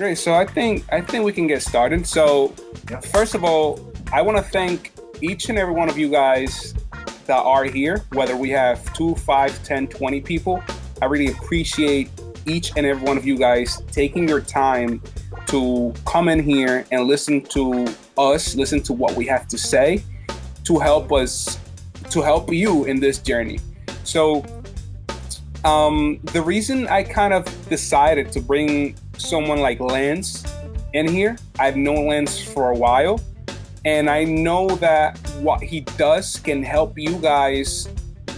Great. So I think we can get started. So Yep. first of all, I want to thank each and every one of you guys that are here, whether we have 2, 5, 10, 20 people. I really appreciate each and every one of you guys taking your time to come in here and listen to us, listen to what we have to say to help us, to help you in this journey. So the reason I kind of decided to bring someone like Lance in here, I've known Lance for a while, and I know that what he does can help you guys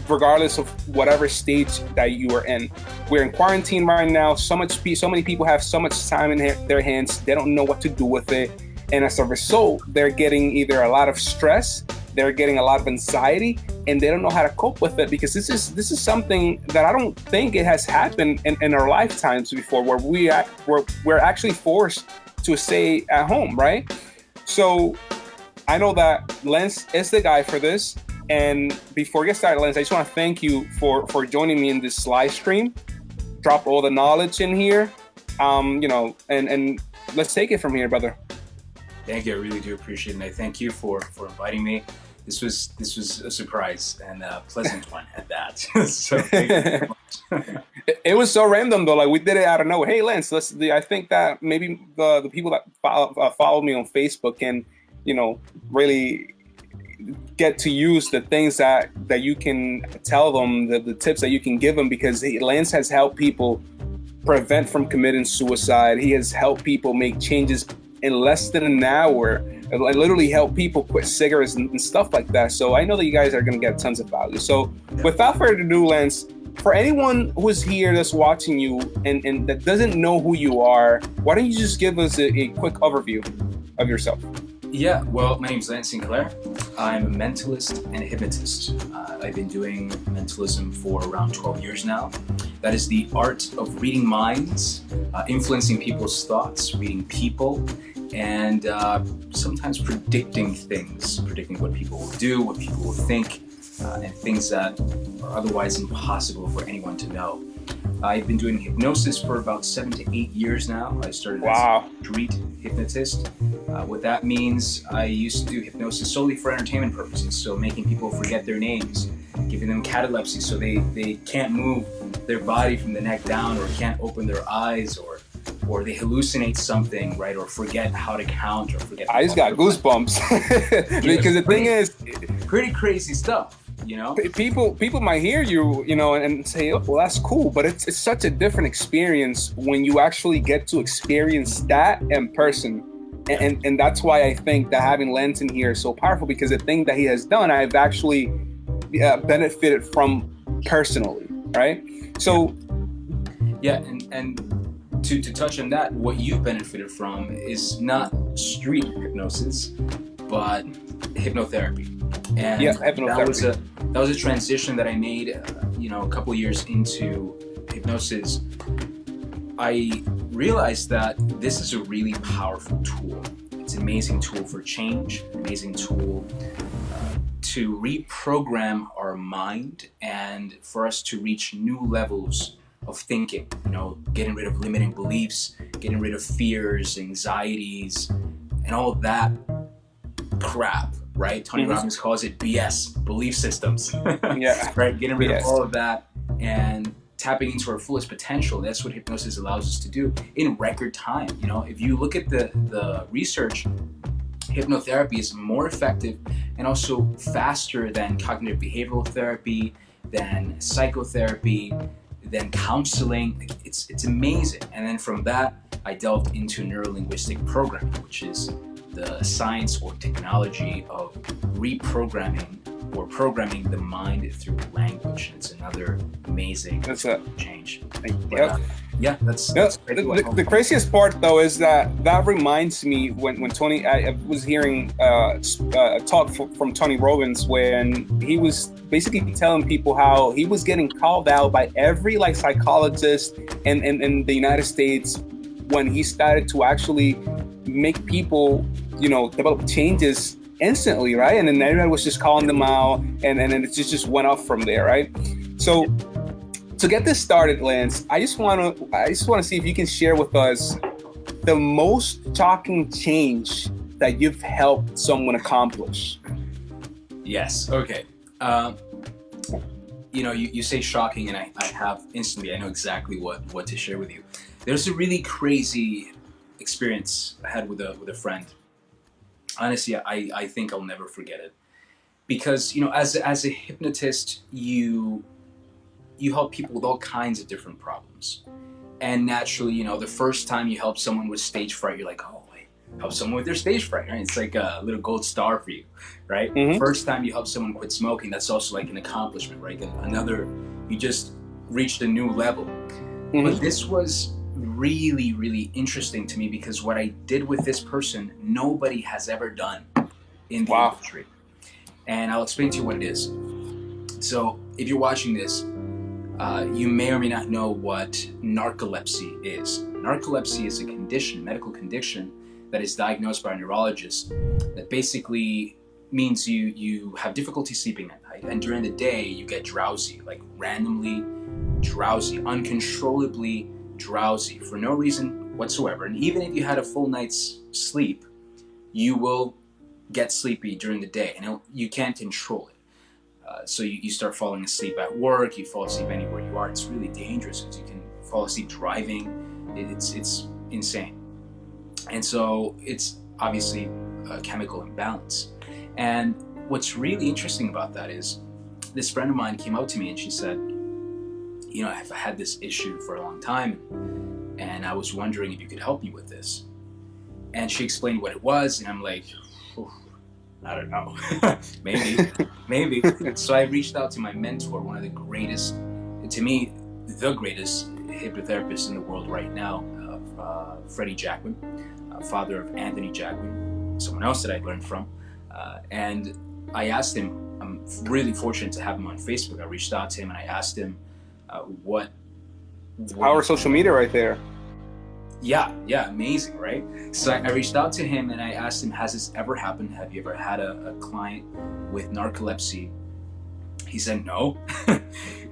regardless of whatever stage that you are in. We're in quarantine right now. So many people have so much time in their hands. They don't know what to do with it. And as a result, they're getting either a lot of stress, they're getting a lot of anxiety, and they don't know how to cope with it because this is something that I don't think it has happened in our lifetimes before, where we're actually forced to stay at home, right? So I know that Lance is the guy for this. And before we get started, Lance, I just want to thank you for joining me in this live stream. Drop all the knowledge in here, and let's take it from here, brother. Thank you. I really do appreciate it. And I thank you for inviting me. This was a surprise and a pleasant one at that. So thank you very much. It was so random though. Like we did it out of nowhere. Hey, Lance, I think that maybe the people that follow me on Facebook can, really get to use the things that you can tell them, the tips that you can give them, because Lance has helped people prevent from committing suicide. He has helped people make changes in less than an hour. I literally help people quit cigarettes and stuff like that. So I know that you guys are going to get tons of value. So without further ado, Lance, for anyone who's here that's watching you and that doesn't know who you are, why don't you just give us a quick overview of yourself? Yeah, well, my name is Lance Sinclair. I'm a mentalist and a hypnotist. I've been doing mentalism for around 12 years now. That is the art of reading minds, influencing people's thoughts, reading people, and sometimes predicting things, predicting what people will do, what people will think, and things that are otherwise impossible for anyone to know. I've been doing hypnosis for about 7 to 8 years now. I started as a street hypnotist. What that means, I used to do hypnosis solely for entertainment purposes, so making people forget their names, giving them catalepsy so they can't move their body from the neck down, or can't open their eyes, or they hallucinate something, right, or forget how to count, or forget. I just got goosebumps because the thing is, pretty crazy stuff. People might hear you, and say, oh, well, that's cool, but it's such a different experience when you actually get to experience that in person. And that's why I think that having Lance in here is so powerful, because the thing that he has done, I've actually benefited from personally, right? So yeah, and to touch on that, what you benefited from is not street hypnosis, but hypnotherapy. And hypnotherapy. That was a transition that I made, a couple of years into hypnosis. I realized that this is a really powerful tool. It's an amazing tool for change, an amazing tool to reprogram our mind and for us to reach new levels of thinking, getting rid of limiting beliefs, getting rid of fears, anxieties, and all of that crap, right? Tony Robbins calls it BS, belief systems. Yeah. Right? Getting rid of all of that and tapping into our fullest potential. That's what hypnosis allows us to do in record time. If you look at the research, hypnotherapy is more effective and also faster than cognitive behavioral therapy, than psychotherapy, than counseling. It's amazing. And then from that, I delved into neuro-linguistic programming, which is the science or technology of reprogramming or programming the mind through language. It's another amazing change. But, that's the craziest part though is that reminds me when Tony, I was hearing a talk from Tony Robbins when he was basically telling people how he was getting called out by every psychologist in the United States when he started to actually make people develop changes instantly, right? And then everybody was just calling them out, and then it just went off from there, right? So to get this started, Lance, I just want to see if you can share with us the most shocking change that you've helped someone accomplish? Yes. Okay. You say shocking, and I have instantly, I know exactly what to share with you. There's a really crazy experience I had with a friend. Honestly, I think I'll never forget it. Because, as a hypnotist, you help people with all kinds of different problems. And naturally, the first time you help someone with stage fright, you're like, oh, wait, help someone with their stage fright, right? It's like a little gold star for you, right? Mm-hmm. First time you help someone quit smoking, that's also like an accomplishment, right? You just reached a new level. Mm-hmm. But this was really, really interesting to me because what I did with this person, nobody has ever done in the industry. And I'll explain to you what it is. So if you're watching this, you may or may not know what narcolepsy is. Narcolepsy is a medical condition that is diagnosed by a neurologist that basically means you have difficulty sleeping at night, and during the day you get drowsy, like randomly drowsy, uncontrollably drowsy for no reason whatsoever. And even if you had a full night's sleep, you will get sleepy during the day, and you can't control it. So you start falling asleep at work, you fall asleep anywhere you are. It's really dangerous because you can fall asleep driving. It's insane. And so it's obviously a chemical imbalance. And what's really interesting about that is this friend of mine came out to me and she said, I've had this issue for a long time and I was wondering if you could help me with this. And she explained what it was, and I'm like, I don't know. maybe. So I reached out to my mentor, one of the greatest, to me, the greatest hypnotherapist in the world right now, Freddie Jackman, father of Anthony Jackman, someone else that I learned from. And I asked him, I'm really fortunate to have him on Facebook. I reached out to him and I asked him what Power social media right there. Yeah, amazing, right? So I reached out to him and I asked him, has this ever happened? Have you ever had a client with narcolepsy? He said no.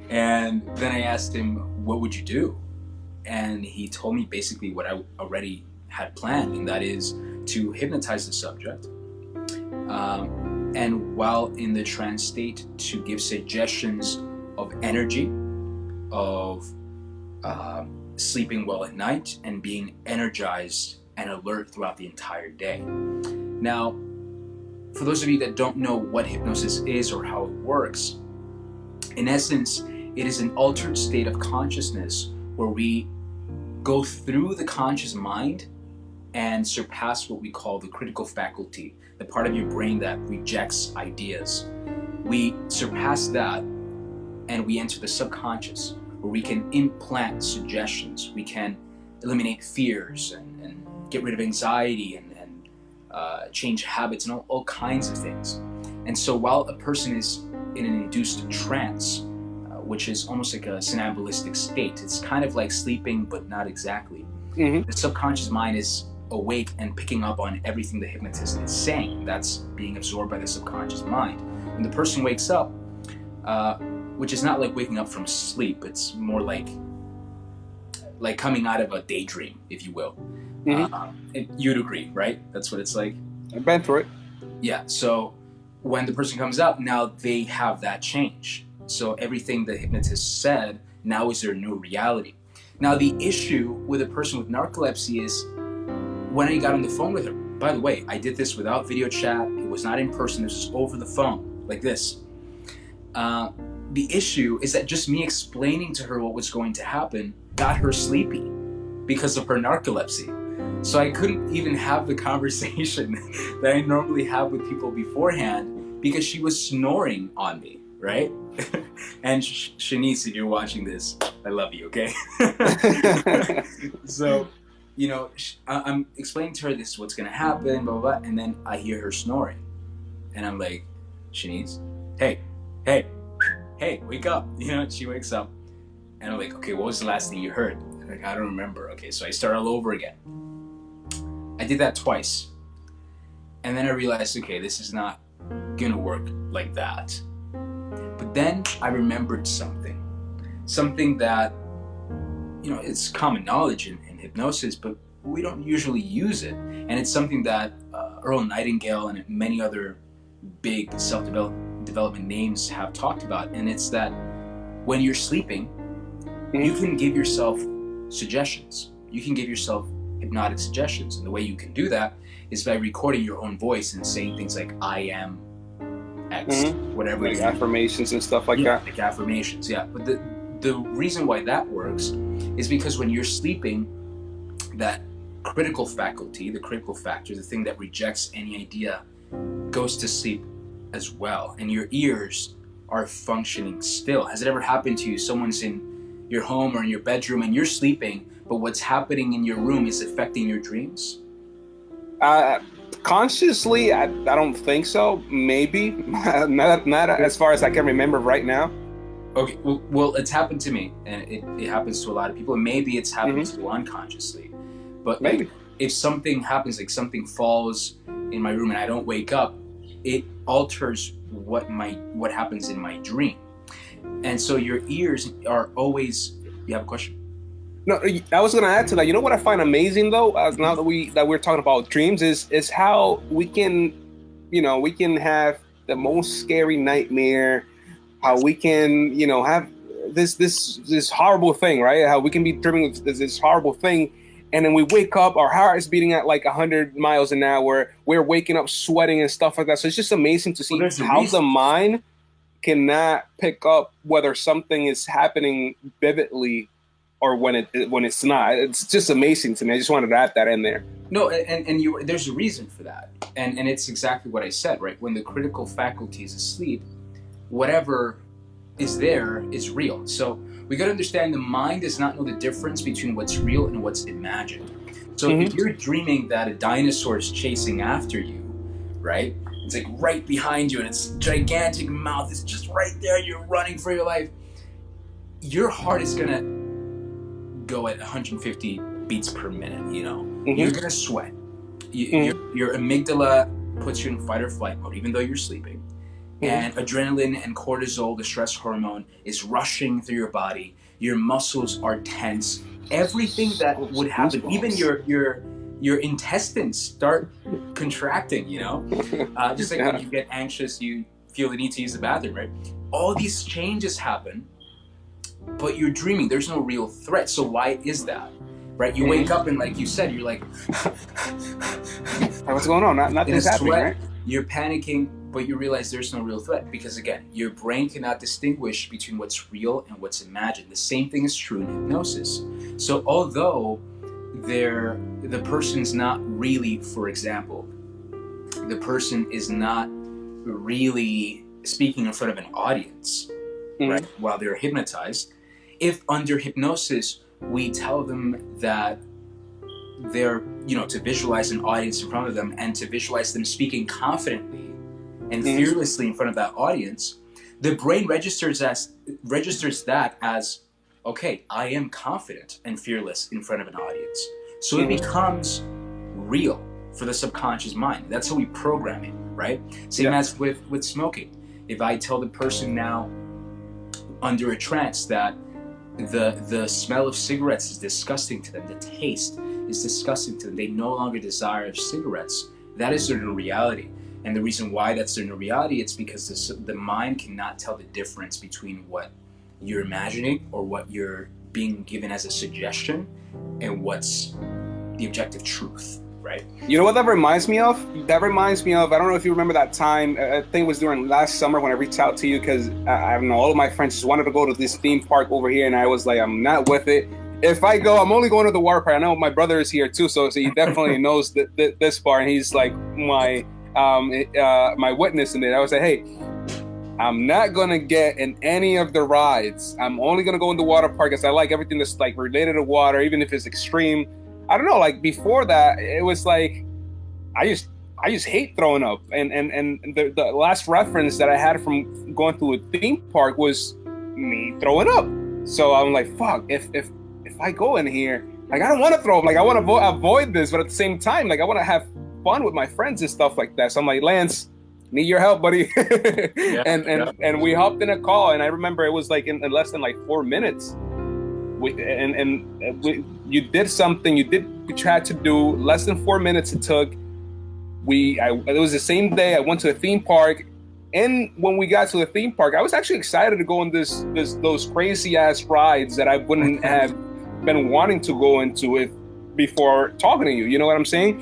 And then I asked him, what would you do? And he told me basically what I already had planned, and that is to hypnotize the subject. And while in the trance state, to give suggestions of energy, of sleeping well at night, and being energized and alert throughout the entire day. Now, for those of you that don't know what hypnosis is or how it works, in essence, it is an altered state of consciousness where we go through the conscious mind and surpass what we call the critical faculty, the part of your brain that rejects ideas. We surpass that and we enter the subconscious, where we can implant suggestions, we can eliminate fears and get rid of anxiety and change habits and all kinds of things. And so while a person is in an induced trance, which is almost like a somnambulistic state, it's kind of like sleeping, but not exactly. Mm-hmm. The subconscious mind is awake and picking up on everything the hypnotist is saying. That's being absorbed by the subconscious mind. When the person wakes up, which is not like waking up from sleep, it's more like coming out of a daydream, if you will. Mm-hmm. You'd agree, right? That's what it's like. I've been through it. Yeah, so when the person comes out, now they have that change. So everything the hypnotist said now is their new reality. Now the issue with a person with narcolepsy is when I got on the phone with her, by the way, I did this without video chat, it was not in person, this was over the phone, like this. The issue is that just me explaining to her what was going to happen got her sleepy because of her narcolepsy. So I couldn't even have the conversation that I normally have with people beforehand because she was snoring on me, right? And Shanice, if you're watching this, I love you, okay? So, I'm explaining to her this is what's going to happen, blah, blah, blah, and then I hear her snoring. And I'm like, Shanice, hey, wake up. She wakes up. And I'm like, okay, what was the last thing you heard? Like, I don't remember. Okay, so I start all over again. I did that twice. And then I realized, okay, this is not gonna work like that. But then I remembered something that, it's common knowledge in hypnosis, but we don't usually use it. And it's something that Earl Nightingale and many other big self-development names have talked about. And it's that when you're sleeping, you can give yourself suggestions. You can give yourself hypnotic suggestions. And the way you can do that is by recording your own voice and saying things like, I am X, whatever. Like affirmations and stuff like that. Like affirmations, yeah. But the reason why that works is because when you're sleeping, that critical faculty, the critical factor, the thing that rejects any idea, goes to sleep as well. And your ears are functioning still. Has it ever happened to you? Someone's in your home or in your bedroom and you're sleeping, but what's happening in your room is affecting your dreams? Consciously, I don't think so. Maybe. not as far as I can remember right now. Okay, well, it's happened to me, and it happens to a lot of people, and maybe it's happened to you unconsciously. But maybe if something happens, like something falls in my room and I don't wake up, it alters what happens in my dream. And so your ears are always. You have a question? No, I was going to add to that. You know what I find amazing though, now that we're talking about dreams, is how we can have the most scary nightmare, how we can, have this horrible thing, right? How we can be dreaming of this horrible thing, and then we wake up, our heart is beating at like 100 miles an hour. We're waking up sweating and stuff like that. So it's just amazing to see how the mind cannot pick up whether something is happening vividly or when it's not. It's just amazing to me. I just wanted to add that in there. No, and there's a reason for that, and it's exactly what I said, right? When the critical faculty is asleep, whatever is there is real. So we got to understand the mind does not know the difference between what's real and what's imagined. So if you're dreaming that a dinosaur is chasing after you, right? It's like right behind you and it's gigantic mouth. It's just right there. You're running for your life. Your heart is going to go at 150 beats per minute, You're going to sweat. Your amygdala puts you in fight or flight mode, even though you're sleeping. And adrenaline and cortisol, the stress hormone, is rushing through your body. Your muscles are tense. Everything that would happen, even your intestines start contracting, just like when you get anxious, you feel the need to use the bathroom, right? All these changes happen, but you're dreaming. There's no real threat. So why is that? Right? You wake up and like you said, you're like, what's going on? Nothing's happening, right? You're panicking, but you realize there's no real threat because, again, your brain cannot distinguish between what's real and what's imagined. The same thing is true in hypnosis. So although the person's not really, for example, the person is not really speaking in front of an audience, right, while they're hypnotized, if under hypnosis we tell them that they're, to visualize an audience in front of them and to visualize them speaking confidently and fearlessly in front of that audience, the brain registers that as, okay, I am confident and fearless in front of an audience. So it becomes real for the subconscious mind. That's how we program it, right? Same as with smoking. If I tell the person now under a trance that the smell of cigarettes is disgusting to them, the taste is disgusting to them, they no longer desire cigarettes, that is their new reality. And the reason why that's their new reality, it's because the mind cannot tell the difference between what you're imagining or what you're being given as a suggestion and what's the objective truth, right? You know what that reminds me of? That reminds me of, I don't know if you remember that time, I think it was during last summer when I reached out to you because, I don't know, all of my friends just wanted to go to this theme park over here and I was like, I'm not with it. If I go, I'm only going to the water park. I know my brother is here too, so he definitely knows this part, and he's like my witness in it. I was like, hey, I'm not gonna get in any of the rides. I'm only gonna go in the water park because I like everything that's like related to water, even if it's extreme. I don't know, like before that, it was like I just hate throwing up. And the last reference that I had from going to a theme park was me throwing up. So I'm like, fuck, if I go in here, like I don't want to throw up, like I want to avoid this, but at the same time, like I want to have fun with my friends and stuff like that. So I'm like, Lance, need your help, buddy. And we hopped in a call, and I remember it was like in less than like 4 minutes. you did something. You did what you had to do. Less than 4 minutes it took. It was the same day I went to a theme park, and when we got to the theme park, I was actually excited to go on those crazy ass rides that I wouldn't have been wanting to go into if before talking to you. You know what I'm saying?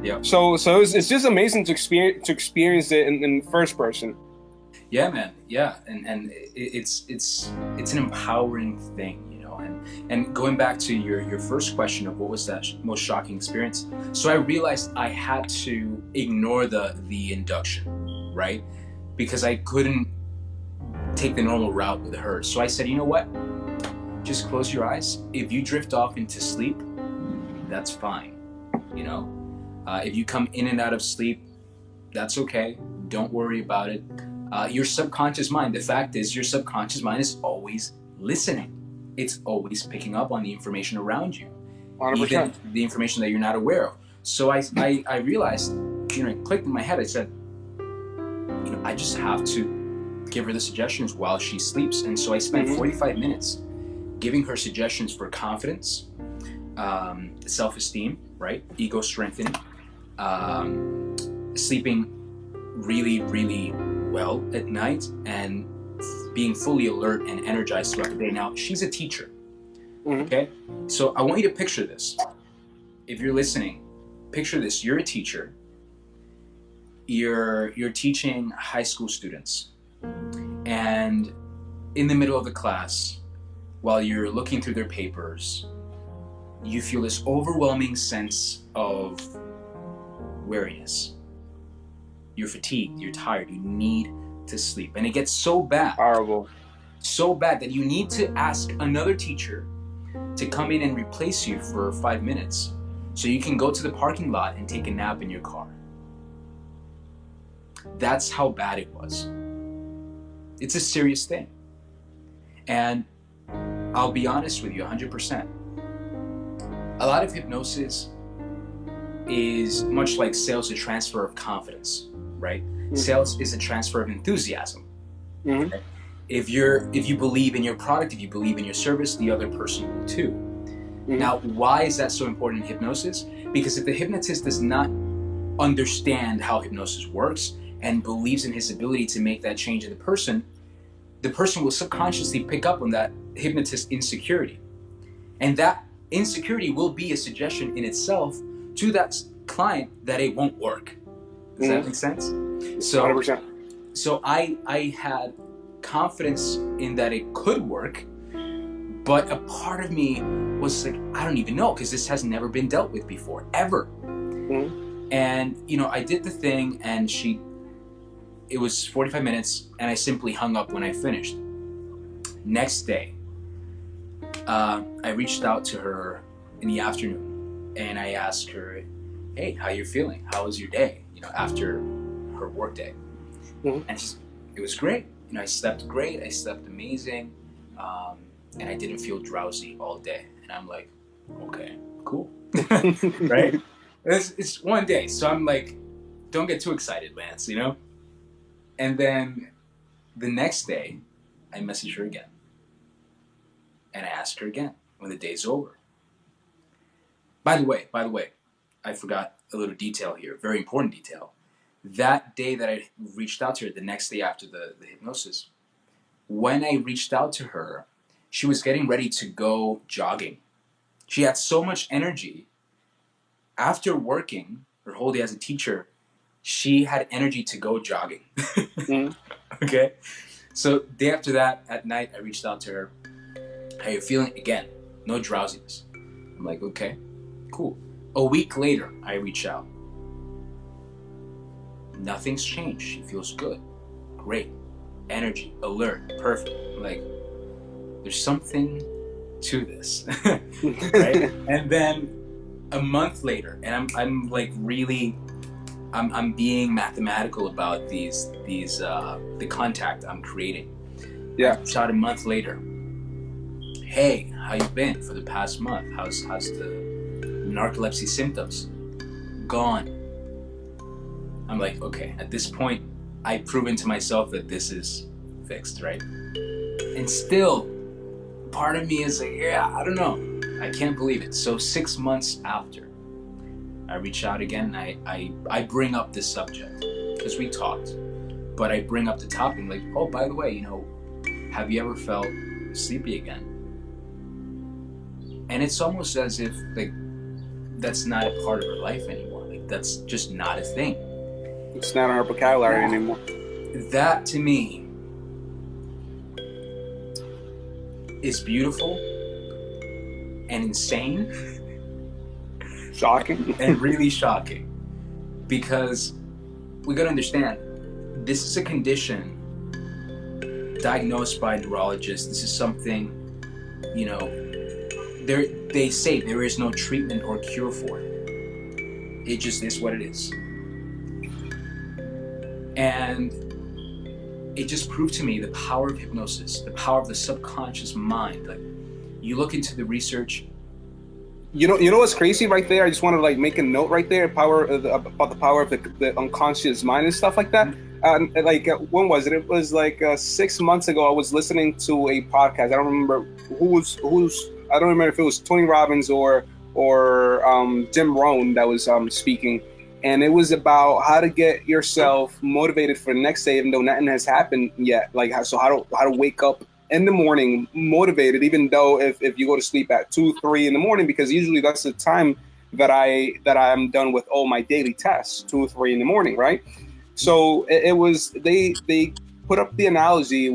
Yeah. So it's just amazing to experience it in first person. Yeah, man. Yeah, and it's an empowering thing, you know. And going back to your first question of what was that most shocking experience, so I realized I had to ignore the induction, right? Because I couldn't take the normal route with her. So I said, you know what? Just close your eyes. If you drift off into sleep, that's fine. You know, if you come in and out of sleep, that's okay. Don't worry about it. Your subconscious mind, the fact is your subconscious mind is always listening. It's always picking up on the information around you, 100%. even the information that you're not aware of. So I realized, you know, it clicked in my head. I said, you know, I just have to give her the suggestions while she sleeps. And so I spent 45 minutes giving her suggestions for confidence, self-esteem, right? Ego strengthening, sleeping really, really well at night, and being fully alert and energized throughout the day. Now, she's a teacher, okay? So I want you to picture this. If you're listening, picture this. You're a teacher. You're teaching high school students, and in the middle of the class, while you're looking through their papers, you feel this overwhelming sense of weariness. You're fatigued, you're tired, you need to sleep. And it gets so bad, so bad that you need to ask another teacher to come in and replace you for 5 minutes so you can go to the parking lot and take a nap in your car. That's how bad it was. It's a serious thing. And I'll be honest with you 100%. A lot of hypnosis is much like sales, a transfer of confidence, right? Sales is a transfer of enthusiasm. Right? If you believe in your product, if you believe in your service, the other person will too. Now, why is that so important in hypnosis? Because if the hypnotist does not understand how hypnosis works and believes in his ability to make that change in the person will subconsciously pick up on that hypnotist insecurity. And that insecurity will be a suggestion in itself to that client that it won't work. Does that make sense? So 100%. So I had confidence in that it could work, but a part of me was like, I don't even know, because this has never been dealt with before, ever. And, you know, I did the thing, and it was 45 minutes, and I simply hung up when I finished. Next day, I reached out to her in the afternoon, and I asked her, hey, how you feeling? How was your day? You know, after her work day. And it was great. You know, I slept great. I slept amazing. And I didn't feel drowsy all day. And I'm like, okay, cool. Right? It's one day. So I'm like, don't get too excited, Lance, you know? And then the next day, I messaged her again. And I asked her again when the day's over. By the way, I forgot a little detail here, very important detail. That day that I reached out to her, the next day after the hypnosis, when I reached out to her, she was getting ready to go jogging. She had so much energy. After working her whole day as a teacher, she had energy to go jogging. Okay? So day after that, at night, I reached out to her. How you feeling? Again, no drowsiness. I'm like, okay, cool. A week later, I reach out. Nothing's changed. She feels good. Great. Energy, alert, perfect. I'm like, there's something to this. Right? And then a month later, and I'm like really, I'm being mathematical about the contact I'm creating. Yeah. I shot a month later. Hey, how you been for the past month? How's the narcolepsy symptoms? Gone. I'm like, okay, at this point, I've proven to myself that this is fixed, right? And still, part of me is like, yeah, I don't know. I can't believe it. So 6 months after, I reach out again. I bring up this subject because we talked, but I bring up the topic like, oh, by the way, you know, have you ever felt sleepy again? And it's almost as if like that's not a part of her life anymore. Like that's just not a thing. It's not on her vocabulary anymore. That to me is beautiful and insane. Shocking. And really shocking. Because we gotta understand, this is a condition diagnosed by neurologists. This is something, you know, they say there is no treatment or cure for it. It just is what it is. And it just proved to me the power of hypnosis, the power of the subconscious mind. Like, you look into the research. You know what's crazy right there? I just want to like make a note right there, about the power of the unconscious mind and stuff like that. When was it? It was like 6 months ago. I was listening to a podcast. I don't remember who's. I don't remember if it was Tony Robbins or Jim Rohn that was speaking, and it was about how to get yourself motivated for the next day, even though nothing has happened yet. Like how to wake up in the morning motivated, even though if you go to sleep at 2-3 in the morning, because usually that's the time that I'm done with all my daily tasks, 2 or 3 in the morning, right? So it was they put up the analogy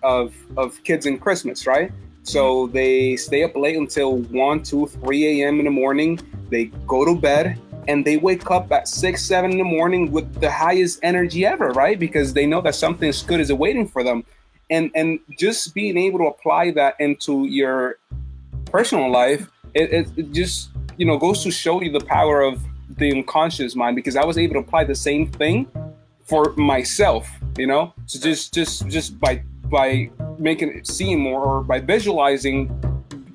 of kids in Christmas, right? So they stay up late until 1, 2, 3 a.m. in the morning. They go to bed and they wake up at 6, 7 in the morning with the highest energy ever, right? Because they know that something good is awaiting for them. And just being able to apply that into your personal life, it just, you know, goes to show you the power of the unconscious mind, because I was able to apply the same thing for myself, you know? So just by making it seem or by visualizing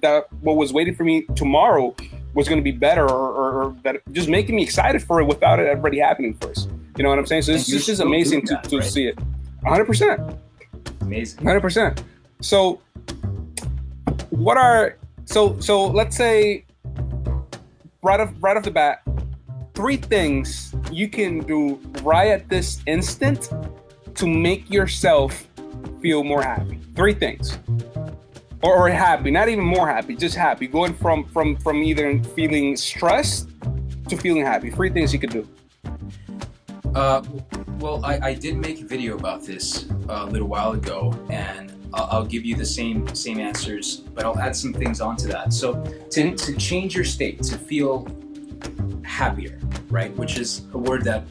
that what was waiting for me tomorrow was going to be better, or that just making me excited for it without it already happening first. You know what I'm saying? So this is amazing to right? See it. 100%. Amazing. 100%. So so let's say right off the bat, 3 things you can do right at this instant to make yourself feel more happy. 3 things. Or happy, not even more happy, just happy. Going from either feeling stressed to feeling happy. 3 things you could do. Well, I did make a video about this a little while ago, and I'll give you the same answers, but I'll add some things onto that. So to change your state, to feel happier, right? Which is a word that,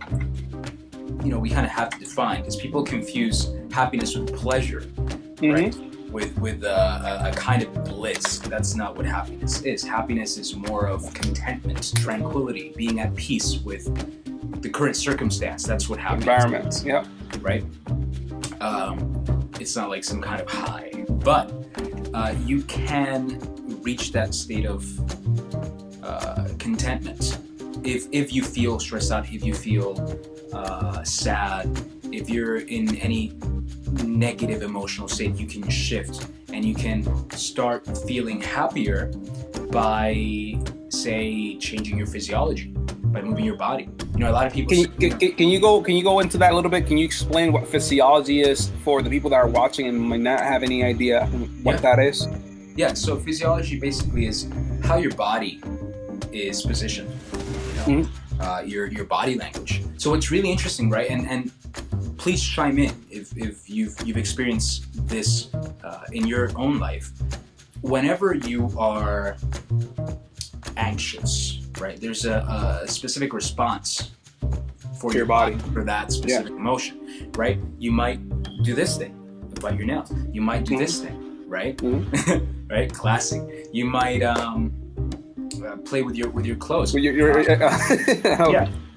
you know, we kind of have to define, because people confuse happiness with pleasure, right? With a kind of bliss. That's not what happiness is. Happiness is more of contentment, tranquility, being at peace with the current circumstance. That's what happiness environment is. Yeah. Right? It's not like some kind of high, but you can reach that state of contentment if you feel stressed out, if you feel sad, if you're in any negative emotional state. You can shift and you can start feeling happier by, say, changing your physiology, by moving your body. You know, a lot of people. Can you go into that a little bit? Can you explain what physiology is for the people that are watching and might not have any idea what that is? Yeah. So physiology basically is how your body is positioned. You know, your body language. So it's really interesting, right? And please chime in if you've experienced this in your own life. Whenever you are anxious, right? There's a specific response for your body for that specific emotion, right? You might do this thing, bite your nails. You might do this thing, right? Right? Classic. You might play with your clothes.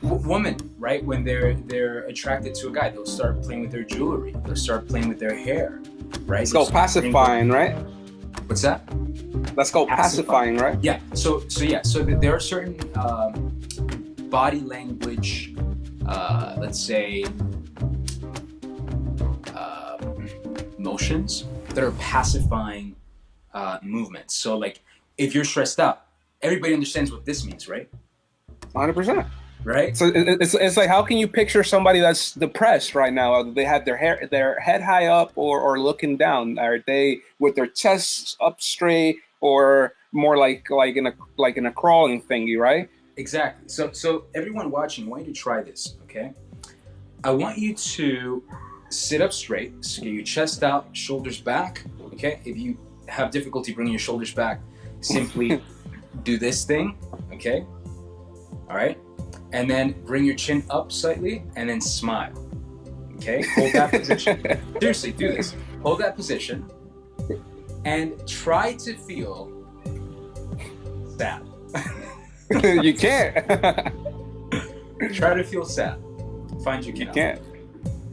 Woman, right? When they're attracted to a guy, they'll start playing with their jewelry. They'll start playing with their hair, right? Let's go pacifying, right? What's that? Let's go pacifying, right? Yeah. So there are certain body language, let's say, motions that are pacifying movements. So like if you're stressed out, everybody understands what this means, right? 100%. Right? So it's like, how can you picture somebody that's depressed right now? They have their head high up or looking down? Are they with their chests up straight, or more like in a crawling thingy, right? Exactly. So everyone watching, I want you to try this, okay? I want you to sit up straight, so get your chest out, shoulders back, okay? If you have difficulty bringing your shoulders back, simply do this thing, okay? All right? And then bring your chin up slightly and then smile, okay? Hold that position. Seriously, do this. Hold that position and try to feel sad. You can't. Try to feel sad. Find your You can't.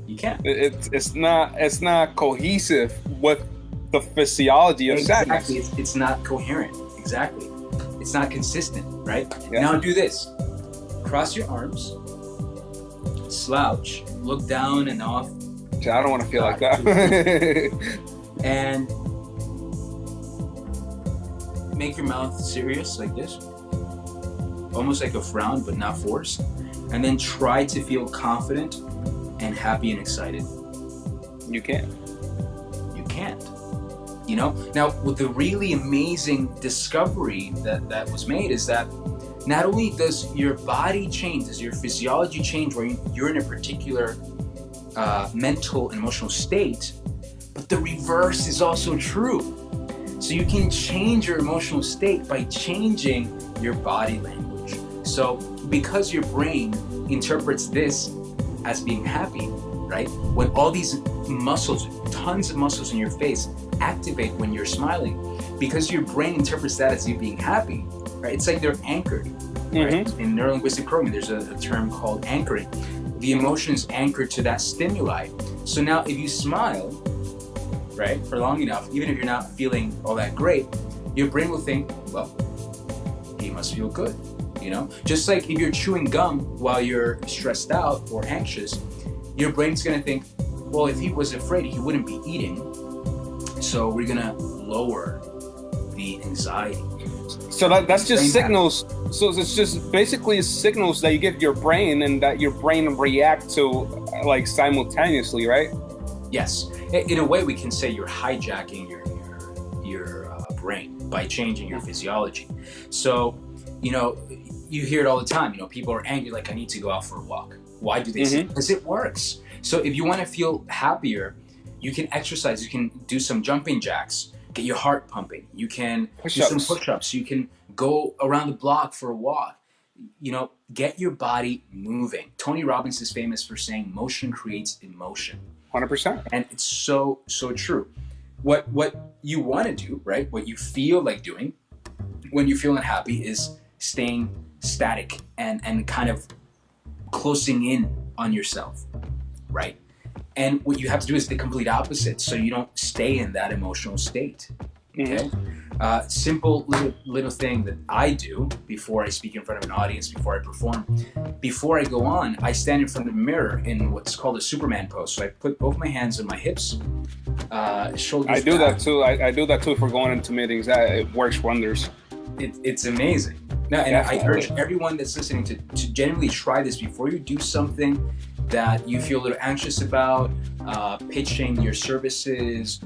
You can't. It's not cohesive with the physiology of sadness. Exactly. It's not coherent. Exactly. It's not consistent, right? Yeah. Now do this. Cross your arms. Slouch. Look down and off. I don't want to feel like that. And make your mouth serious like this. Almost like a frown, but not forced. And then try to feel confident and happy and excited. You can't. You can't. You know? Now, with the really amazing discovery that was made is that not only does your body change, does your physiology change where you're in a particular mental and emotional state, but the reverse is also true. So you can change your emotional state by changing your body language. So because your brain interprets this as being happy, right? When all these muscles, tons of muscles in your face activate when you're smiling, because your brain interprets that as you being happy, right? It's like they're anchored, right? Mm-hmm. In neurolinguistic programming, there's a term called anchoring. The emotion's anchored to that stimuli. So now if you smile, right, for long enough, even if you're not feeling all that great, your brain will think, well, he must feel good, you know? Just like if you're chewing gum while you're stressed out or anxious, your brain's gonna think, well, if he was afraid, he wouldn't be eating. So we're gonna lower the anxiety. So that's just signals. So it's just basically signals that you give your brain, and that your brain react to like simultaneously, right? Yes. In a way, we can say you're hijacking your brain by changing your physiology. So, you know, you hear it all the time. You know, people are angry, like, I need to go out for a walk. Why do they say? Because it works. So if you want to feel happier, you can exercise. You can do some jumping jacks, get your heart pumping. You can do some push-ups. You can go around the block for a walk. You know, get your body moving. Tony Robbins is famous for saying motion creates emotion. 100%. And it's so true. What you want to do, right? What you feel like doing when you're feeling happy is staying static and kind of closing in on yourself, right? And what you have to do is the complete opposite, so you don't stay in that emotional state. Okay. Simple little thing that I do before I speak in front of an audience, before I perform, before I go on, I stand in front of the mirror in what's called a Superman pose. So I put both my hands on my hips, shoulders. I do that too. I do that too for going into meetings. It works wonders. It's amazing. Now, and I urge everyone that's listening to genuinely try this before you do something that you feel a little anxious about, pitching your services,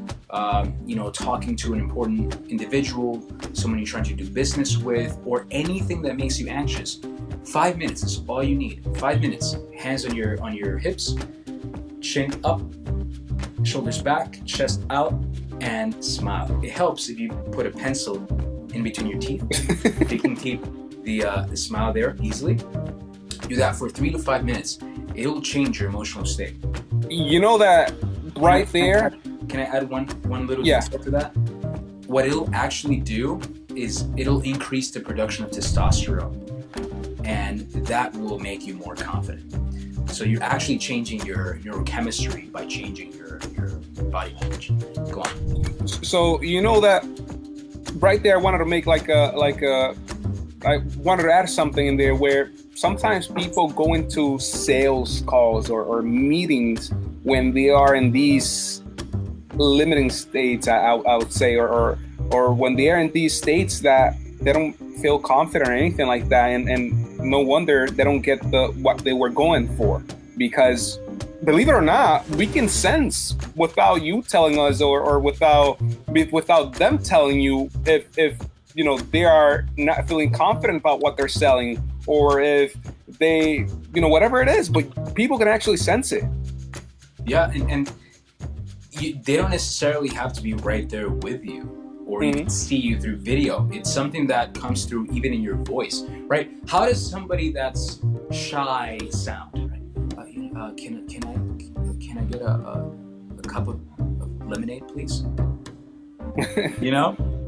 you know, talking to an important individual, someone you're trying to do business with, or anything that makes you anxious. 5 minutes is all you need. 5 minutes. Hands on your hips, chin up, shoulders back, chest out, and smile. It helps if you put a pencil in between your teeth. You can keep the smile there easily. Do that for 3 to 5 minutes. It'll change your emotional state. You know that right there. Can I add one little detail to that? What it'll actually do is it'll increase the production of testosterone, and that will make you more confident. So you're actually changing your neurochemistry by changing your body language. Go on. So you know that right there, I wanted to make I wanted to add something in there where sometimes people go into sales calls or meetings when they are in these limiting states, I would say, or or when they're in these states that they don't feel confident or anything like that, and no wonder they don't get what they were going for, because believe it or not, we can sense without you telling us, or without them telling you, if they are not feeling confident about what they're selling, or if they whatever it is, but people can actually sense it. Yeah, and they don't necessarily have to be right there with you or even see you through video. It's something that comes through even in your voice, right? How does somebody that's shy sound? Right? Can I get a cup of lemonade, please?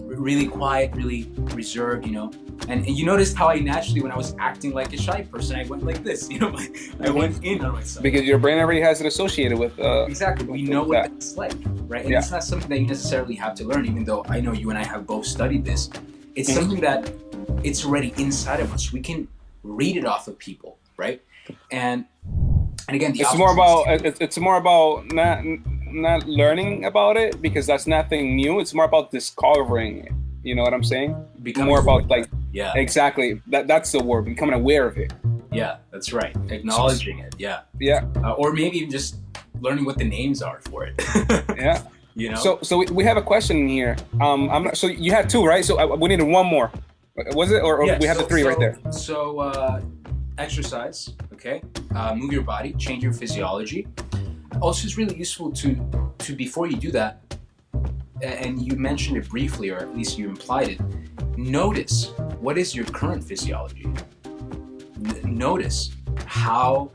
Really quiet, really reserved, And you noticed how I naturally, when I was acting like a shy person, I went like this, I went in on myself. Because your brain already has it associated with... exactly, we know what that's like, right? And it's not something that you necessarily have to learn, even though I know you and I have both studied this. It's something that it's already inside of us. We can read it off of people, right? And again, it's more about not learning about it, because that's nothing new. It's more about discovering it. You know what I'm saying? Becoming more about exactly, that's the word, becoming aware of it. Yeah, that's right. Acknowledging it. Yeah. Or maybe even just learning what the names are for it. Yeah. So we have a question here. So you had two, right? So we needed one more. Was it, or we have the three right there? So exercise. Okay. Move your body. Change your physiology. Also, it's really useful to before you do that, and you mentioned it briefly, or at least you implied it, notice what is your current physiology. Notice, how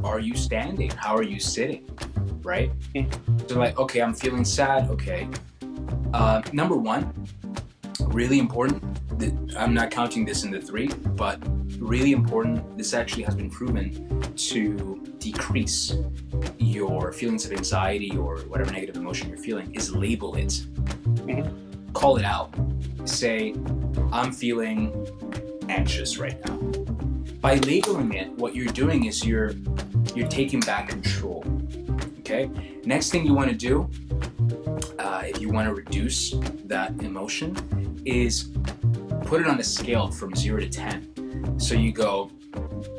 are you standing? How are you sitting? Right? So like, okay, I'm feeling sad. Okay. Number one, really important, I'm not counting this in the three, but really important, this actually has been proven to decrease your feelings of anxiety or whatever negative emotion you're feeling, is label it. Call it out. Say, I'm feeling anxious right now. By labeling it, what you're doing is you're taking back control. Okay? Next thing you want to do, if you want to reduce that emotion, is put it on a scale from 0 to 10. So you go,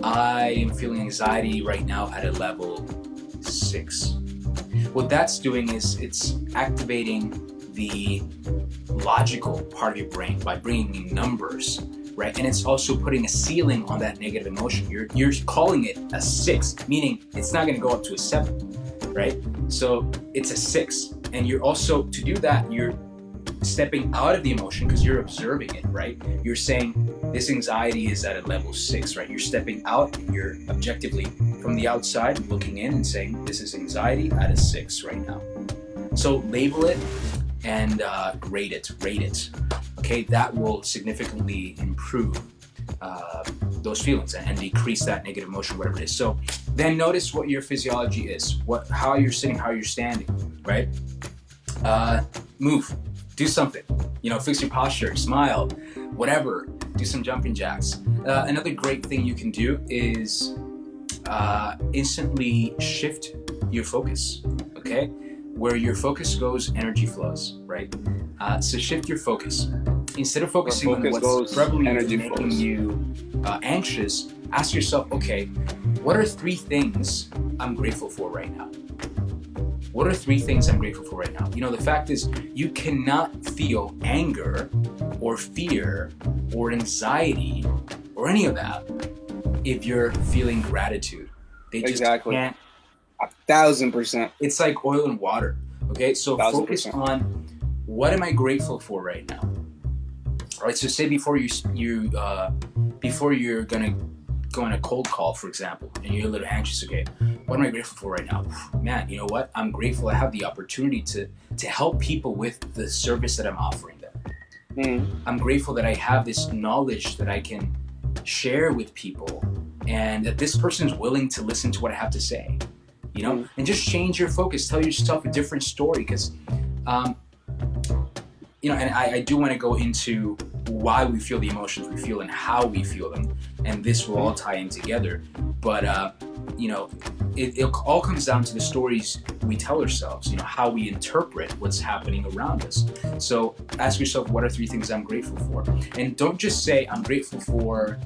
I am feeling anxiety right now at a level 6. What that's doing is it's activating the logical part of your brain by bringing in numbers, right? And it's also putting a ceiling on that negative emotion. You're calling it a 6, meaning it's not going to go up to a 7, right? So it's a 6. And you're also, to do that, you're stepping out of the emotion because you're observing it, right? You're saying this anxiety is at a level 6, right? You're stepping out and you're objectively from the outside looking in and saying this is anxiety at a 6 right now. So label it and rate it. Okay, that will significantly improve those feelings and decrease that negative emotion, whatever it is. So then notice what your physiology is, how you're sitting, how you're standing, right? Move. Do something, fix your posture, smile, whatever, do some jumping jacks. Another great thing you can do is instantly shift your focus, okay? Where your focus goes, energy flows, right? So shift your focus. Instead of focusing on what's probably making you anxious, ask yourself, okay, what are 3 things I'm grateful for right now? What are 3 things I'm grateful for right now? The fact is, you cannot feel anger or fear or anxiety or any of that if you're feeling gratitude. They just can't. 1,000%. It's like oil and water. Okay, so 1,000%. Focus on what am I grateful for right now. All right, so say before you're gonna go on a cold call, for example, and you're a little anxious. Okay, what am I grateful for right now? Man, you know what? I'm grateful I have the opportunity to help people with the service that I'm offering them. I'm grateful that I have this knowledge that I can share with people, and that this person is willing to listen to what I have to say. And just change your focus. Tell yourself a different story, because and I do want to go into why we feel the emotions we feel and how we feel them, and this will all tie in together. But it all comes down to the stories we tell ourselves, how we interpret what's happening around us. So ask yourself, what are 3 things I'm grateful for? And don't just say, I'm grateful for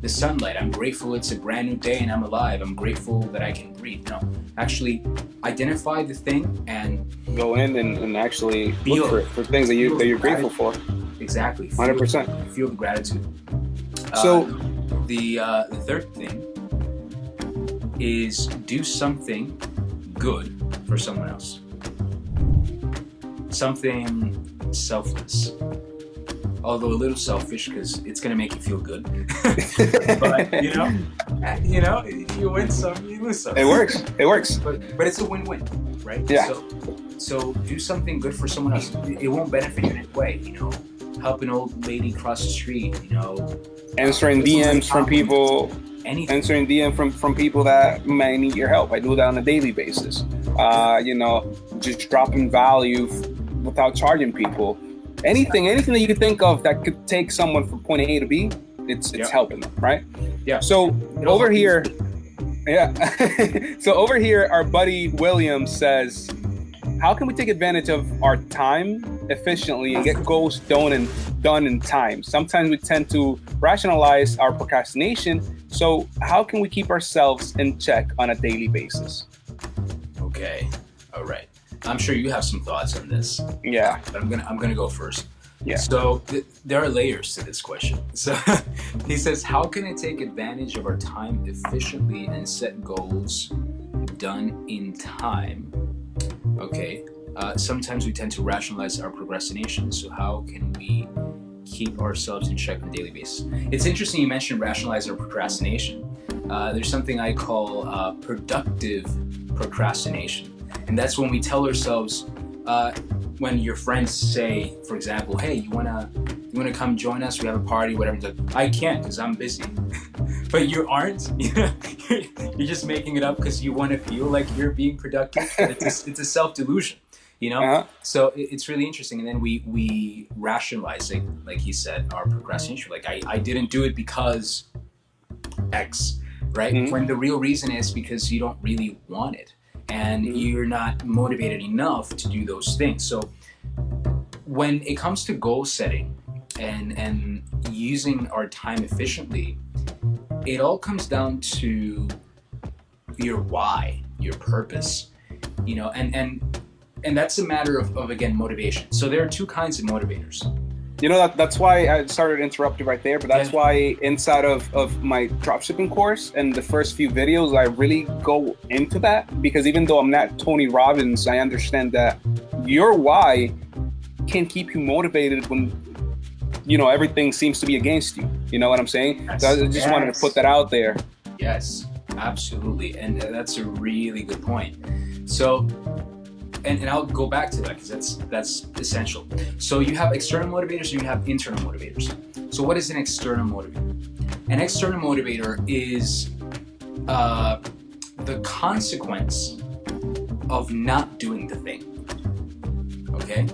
the sunlight, I'm grateful it's a brand new day and I'm alive, I'm grateful that I can breathe. No, actually identify the thing and go in and actually look for things that you're grateful for. Exactly. 100%. Feel the gratitude. So the third thing is do something good for someone else. Something selfless. Although a little selfish, because it's gonna make you feel good. But you win some, you lose some. It works. But it's a win-win, right? Yeah. So do something good for someone else. It won't benefit you in any way, help an old lady cross the street, answering DMs from people. Anything. Answering DM from people that may need your help. I do that on a daily basis. Just dropping value without charging people. Anything that you can think of that could take someone from point A to B, it's helping them, right? Yeah. So over here, so over here, our buddy William says, how can we take advantage of our time efficiently and get goals done in time? Sometimes we tend to rationalize our procrastination. So how can we keep ourselves in check on a daily basis? Okay. All right. I'm sure you have some thoughts on this. Yeah. But I'm gonna go first. Yeah. So there are layers to this question. So he says, how can I take advantage of our time efficiently and set goals done in time? Okay. Sometimes we tend to rationalize our procrastination. So how can we keep ourselves in check on a daily basis? It's interesting you mentioned rationalize our procrastination. There's something I call productive procrastination. And that's when we tell ourselves, when your friends say, for example, hey, you wanna come join us? We have a party, whatever. It's like, I can't because I'm busy. But you aren't. You're just making it up because you want to feel like you're being productive. It's a self-delusion, Uh-huh. So it's really interesting. And then we rationalize, like he said, our procrastination. Like I didn't do it because X, right? Mm-hmm. When the real reason is because you don't really want it. And you're not motivated enough to do those things. So when it comes to goal setting and using our time efficiently, it all comes down to your why, your purpose, and that's a matter of again, motivation. So there are 2 kinds of motivators. That's why I started to interrupt you right there, but that's why inside of my dropshipping course and the first few videos, I really go into that, because even though I'm not Tony Robbins, I understand that your why can keep you motivated when, everything seems to be against you. You know what I'm saying? Yes. So I just wanted to put that out there. Yes, absolutely. And that's a really good point. So, and I'll go back to that because that's essential. So you have external motivators and you have internal motivators. So what is an external motivator? An external motivator is the consequence of not doing the thing. Okay?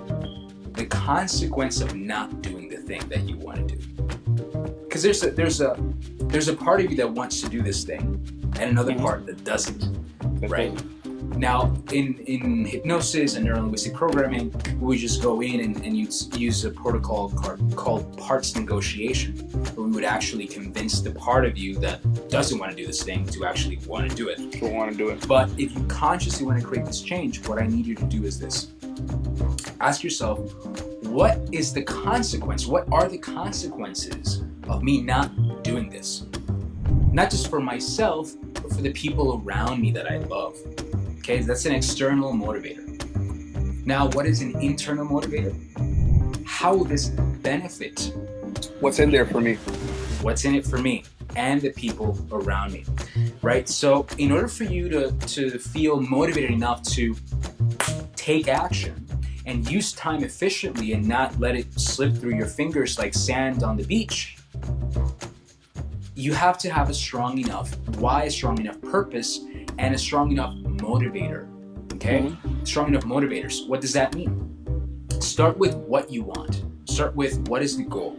The consequence of not doing the thing that you want to do. Because there's a part of you that wants to do this thing and another part that doesn't. Right? Now, in hypnosis and neuro-linguistic programming, we just go in and use a protocol called parts negotiation, where we would actually convince the part of you that doesn't want to do this thing to actually want to do it. But if you consciously want to create this change, what I need you to do is this. Ask yourself, what is the consequence? What are the consequences of me not doing this? Not just for myself, but for the people around me that I love. Okay, that's an external motivator. Now, what is an internal motivator? How will this benefit? What's in there for me? What's in it for me and the people around me, right? So in order for you to feel motivated enough to take action and use time efficiently and not let it slip through your fingers like sand on the beach, you have to have a strong enough why, a strong enough purpose, and a strong enough motivator. Okay? Mm-hmm. Strong enough motivators. What does that mean? Start with what you want. Start with what is the goal.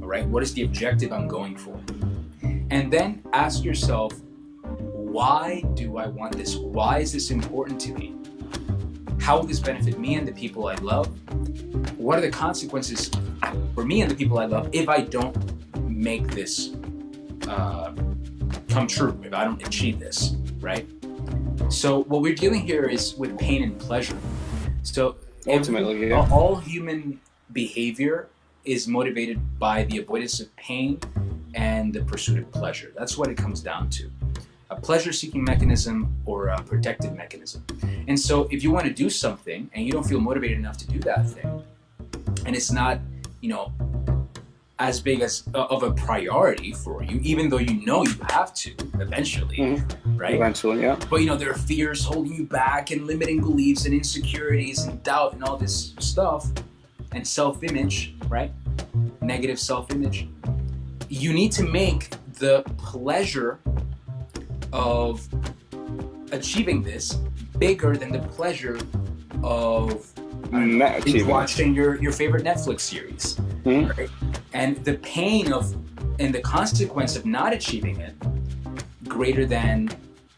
All right, what is the objective I'm going for? And then ask yourself, why do I want this? Why is this important to me? How will this benefit me and the people I love? What are the consequences for me and the people I love if I don't make this come true, if I don't achieve this, right? So what we're dealing here is with pain and pleasure. So Ultimately, all human behavior is motivated by the avoidance of pain and the pursuit of pleasure. That's what it comes down to. A pleasure-seeking mechanism or a protective mechanism. And so if you want to do something and you don't feel motivated enough to do that thing, and it's not, as big of a priority for you, even though you know you have to eventually, right? Eventually, yeah. But there are fears holding you back and limiting beliefs and insecurities and doubt and all this stuff and self-image, right? Negative self-image. You need to make the pleasure of achieving this bigger than the pleasure of watching your favorite Netflix series, right? And the pain and the consequence of not achieving it greater than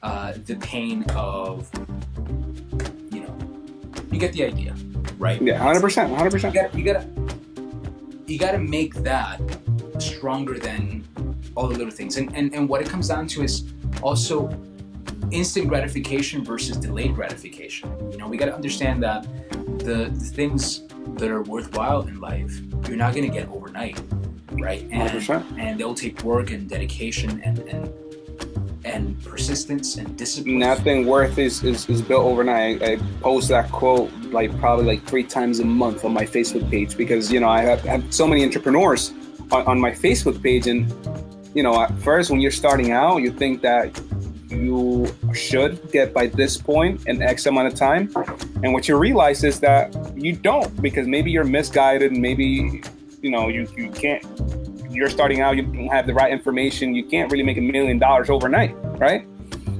the pain of, you get the idea, right? Yeah, 100%. You gotta make that stronger than all the little things. And what it comes down to is also instant gratification versus delayed gratification. We got to understand that the things that are worthwhile in life, you're not going to get overnight, right? And 100%. And they'll take work and dedication and persistence and discipline. Nothing worth is built overnight. I post that quote probably 3 times a month on my Facebook page because I have so many entrepreneurs on my Facebook page, and at first when you're starting out, you think that you should get by this point in X amount of time, and what you realize is that you don't, because maybe you're misguided, and maybe you can't. You're starting out, you don't have the right information, you can't really make $1 million overnight, right?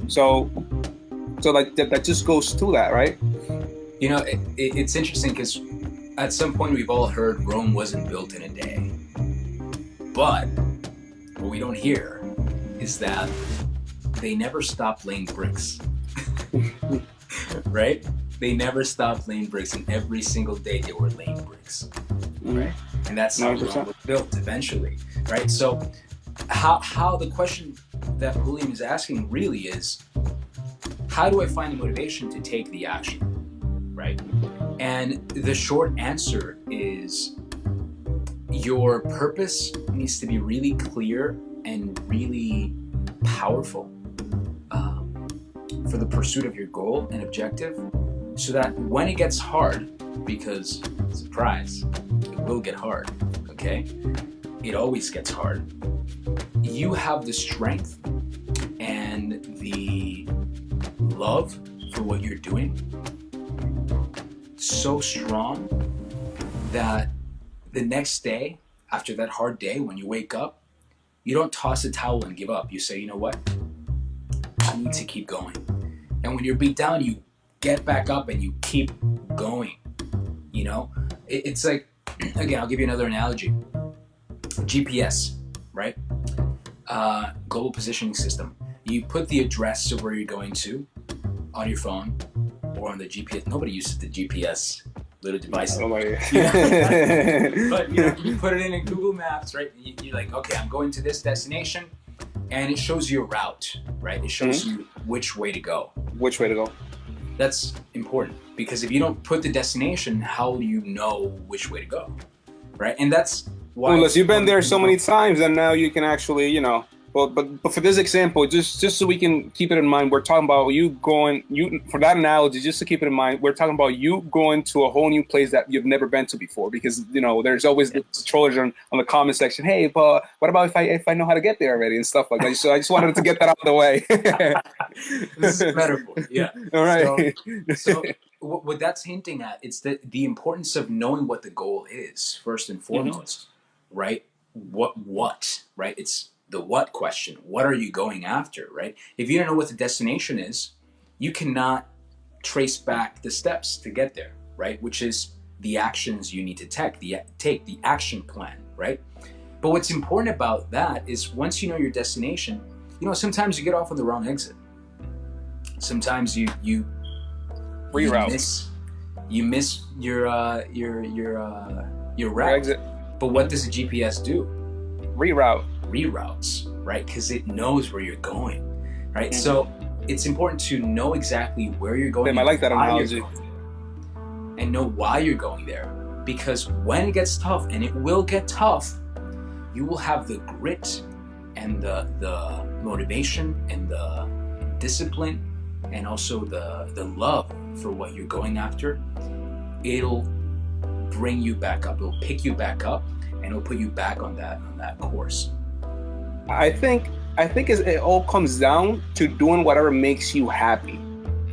So that just goes to that, right? It's interesting because at some point we've all heard Rome wasn't built in a day, but what we don't hear is that they never stopped laying bricks, right? They never stopped laying bricks, and every single day they were laying bricks, right? And that's how Rome was built eventually, right? So how the question that William is asking really is, how do I find the motivation to take the action, right? And the short answer is your purpose needs to be really clear and really powerful for the pursuit of your goal and objective, so that when it gets hard, because surprise, it will get hard, okay? It always gets hard. You have the strength and the love for what you're doing so strong that the next day, after that hard day, when you wake up, you don't toss a towel and give up. You say, you know what? I need to keep going. And when you're beat down, you get back up and you keep going. It's like, again, I'll give you another analogy. GPS, right? Global positioning system. You put the address of where you're going to on your phone or on the GPS. Nobody uses the GPS little device. But you put it in Google Maps, right? You're like, okay, I'm going to this destination, and it shows you a route, right? It shows you which way to go. That's important, because if you don't put the destination, how do you know which way to go, right? And that's why. Unless you've been there so many times, and now you can actually, But for this example, just so we can keep it in mind, we're talking about for that analogy, just to keep it in mind, we're talking about you going to a whole new place that you've never been to before, because there's always the trollers on the comment section. Hey, but what about if I know how to get there already and stuff like that? So I just wanted to get that out of the way. This is a metaphor, yeah. All right. So what that's hinting at, it's the importance of knowing what the goal is first and foremost, right? What, right? It's the what question. What are you going after, right? If you don't know what the destination is, you cannot trace back the steps to get there, right? Which is the actions you need to take the action plan, right? But what's important about that is once you know your destination, sometimes you get off on the wrong exit. Sometimes you Reroute. You miss your route. Exit. But what does a GPS do? Reroutes, right? Because it knows where you're going, right? So it's important to know exactly where you're going. I like that analogy. And know why you're going there. Because when it gets tough, and it will get tough, you will have the grit and the motivation and the discipline and also the love for what you're going after. It'll bring you back up. It'll pick you back up, and it'll put you back on that course. I think it all comes down to doing whatever makes you happy.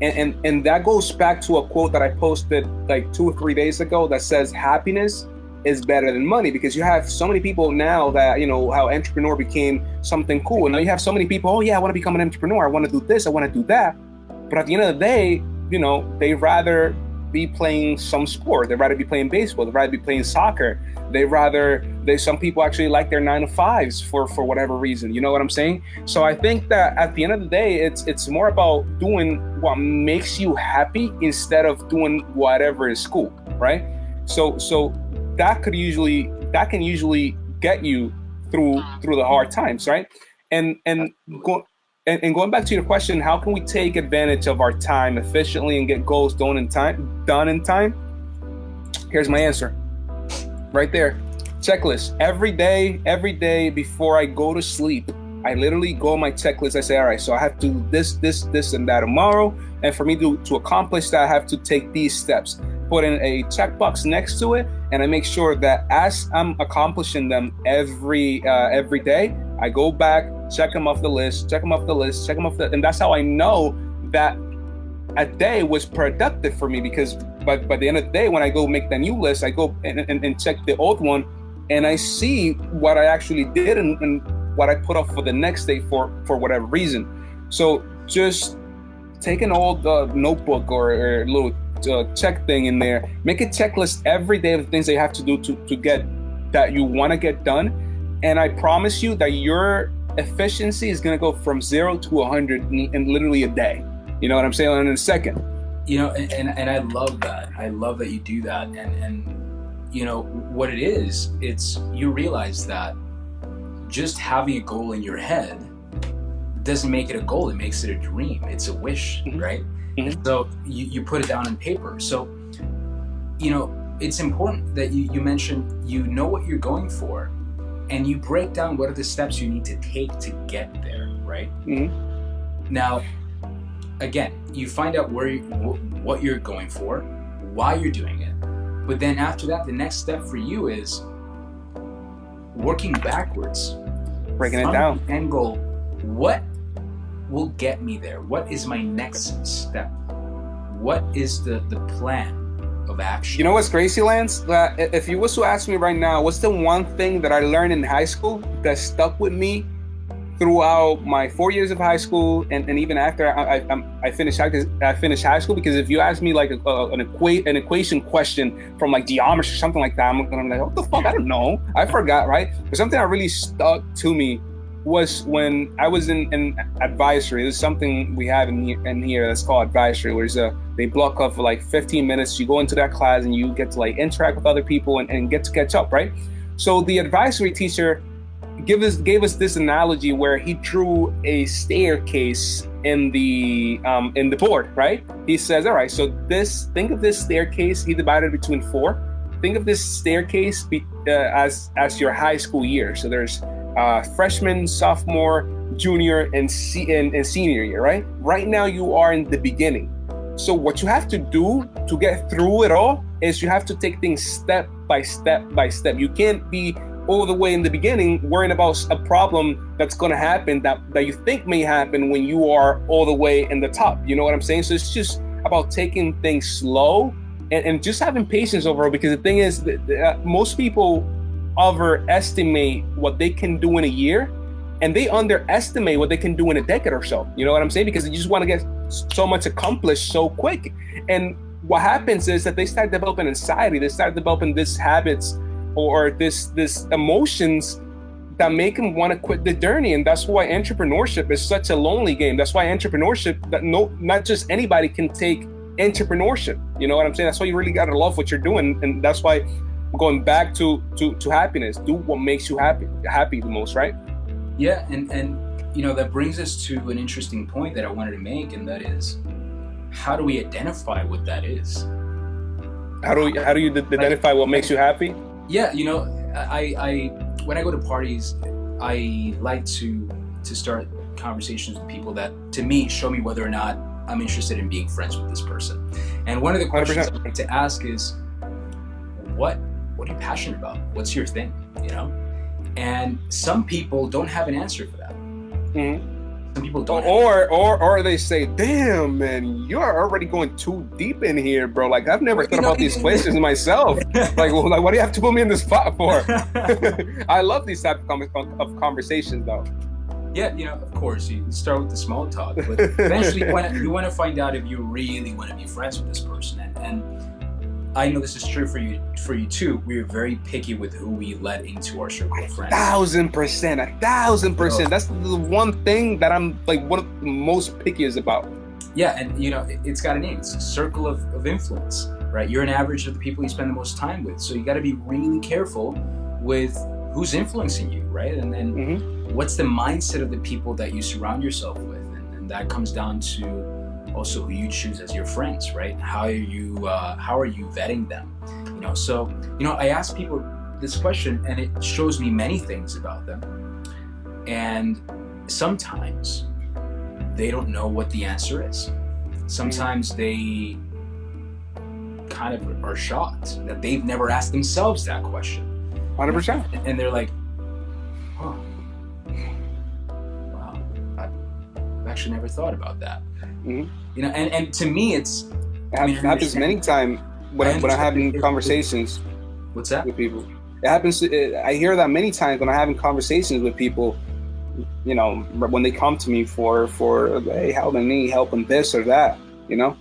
And that goes back to a quote that I posted like 2 or 3 days ago that says happiness is better than money, because you have so many people now that, how entrepreneur became something cool. And now you have so many people, oh yeah, I want to become an entrepreneur. I want to do this. I want to do that. But at the end of the day, they rather be playing some sport. They'd rather be playing baseball. They'd rather be playing soccer. Some people actually like their 9 to 5s for whatever reason. You know what I'm saying? So I think that at the end of the day, it's more about doing what makes you happy instead of doing whatever is cool, right? So that can usually get you through the hard times, right? And going back to your question, how can we take advantage of our time efficiently and get goals done in time? Here's my answer. Right there. Checklist. Every day before I go to sleep, I literally go on my checklist. I say, all right, so I have to do this, and that tomorrow. And for me to accomplish that, I have to take these steps. Put in a checkbox next to it, and I make sure that as I'm accomplishing them every day, I go back, check them off the list, and that's how I know that a day was productive for me, because by the end of the day, when I go make the new list, I go and check the old one, and I see what I actually did and what I put off for the next day for whatever reason. So just take an old notebook or a little check thing in there, make a checklist every day of the things that you have to do to get that you want to get done, and I promise you that your efficiency is going to go from 0 to 100 in literally a day. You know what I'm saying? In a second. And I love that. I love that you do that. And what it is, it's you realize that just having a goal in your head doesn't make it a goal. It makes it a dream. It's a wish, right? Mm-hmm. So you put it down on paper. So, it's important that you mentioned, what you're going for, and you break down what are the steps you need to take to get there, right? Mm-hmm. Now, again, you find out what you're going for, why you're doing it. But then after that, the next step for you is working backwards. Breaking it down. The end goal. What will get me there? What is my next step? What is the plan of action? You know what's crazy, Lance? That if you was to ask me right now, what's the one thing that I learned in high school that stuck with me throughout my 4 years of high school, and even after I finished high school? Because if you ask me like an equation question from like geometry or something like that, I'm gonna be like, what the fuck? I don't know. I forgot, right? But something that really stuck to me was when I was in advisory. There's something we have in here that's called advisory, where they block off for like 15 minutes. You go into that class and you get to like interact with other people and get to catch up, right? So the advisory teacher gave us this analogy where he drew a staircase in the board, right? He says, all right, so think of this staircase. He divided it between 4. Think of this staircase as your high school year. So there's freshman, sophomore, junior, and senior year, right? Right now you are in the beginning. So what you have to do to get through it all is you have to take things step by step by step. You can't be all the way in the beginning worrying about a problem that's going to happen that you think may happen when you are all the way in the top. You know what I'm saying? So it's just about taking things slow and just having patience overall, because the thing is that most people overestimate what they can do in a year, and they underestimate what they can do in a decade or so. You know what I'm saying? Because they just want to get so much accomplished so quick. And what happens is that they start developing anxiety. They start developing these habits or this emotions that make them want to quit the journey. And that's why entrepreneurship is such a lonely game. That's why entrepreneurship, not just anybody can take entrepreneurship. You know what I'm saying? That's why you really got to love what you're doing. And that's why going back to happiness, do what makes you happy the most, right? Yeah, and you know, that brings us to an interesting point that I wanted to make, and that is, how do we identify what that is? How do you identify what makes you happy? Yeah, you know, I when I go to parties, I like to start conversations with people that, to me, show me whether or not I'm interested in being friends with this person. And one of the questions 100%. I like to ask is, what are you passionate about? What's your thing? You know? And some people don't have an answer for that. Mm-hmm. Some people don't. Or they say, "Damn, man, you're already going too deep in here, bro. Like, I've never thought about these questions myself. like, what do you have to put me in this spot for?" I love these type of conversations, though. Yeah, you know, of course, you start with the small talk, but eventually you want to find out if you really want to be friends with this person. And I know this is true for you too. We're very picky with who we let into our circle of friends. 1,000%. That's the one thing that I'm like one of the most pickiest about. Yeah, and you know, it's got a name. It's a circle of influence, right? You're an average of the people you spend the most time with. So you got to be really careful with who's influencing you, right? And then what's the mindset of the people that you surround yourself with? And that comes down to also who you choose as your friends, right? How are you vetting them? You know, so, you know, I ask people this question and it shows me many things about them. And sometimes they don't know what the answer is. Sometimes they kind of are shocked that they've never asked themselves that question. 100%. And they're like, "Oh, wow, I've actually never thought about that." You know, and to me, it happens many times when I'm having conversations. What's that? With people. It happens. I hear that many times when I'm having conversations with people. You know, when they come to me for hey, Halbin, I need help in this or that. You know.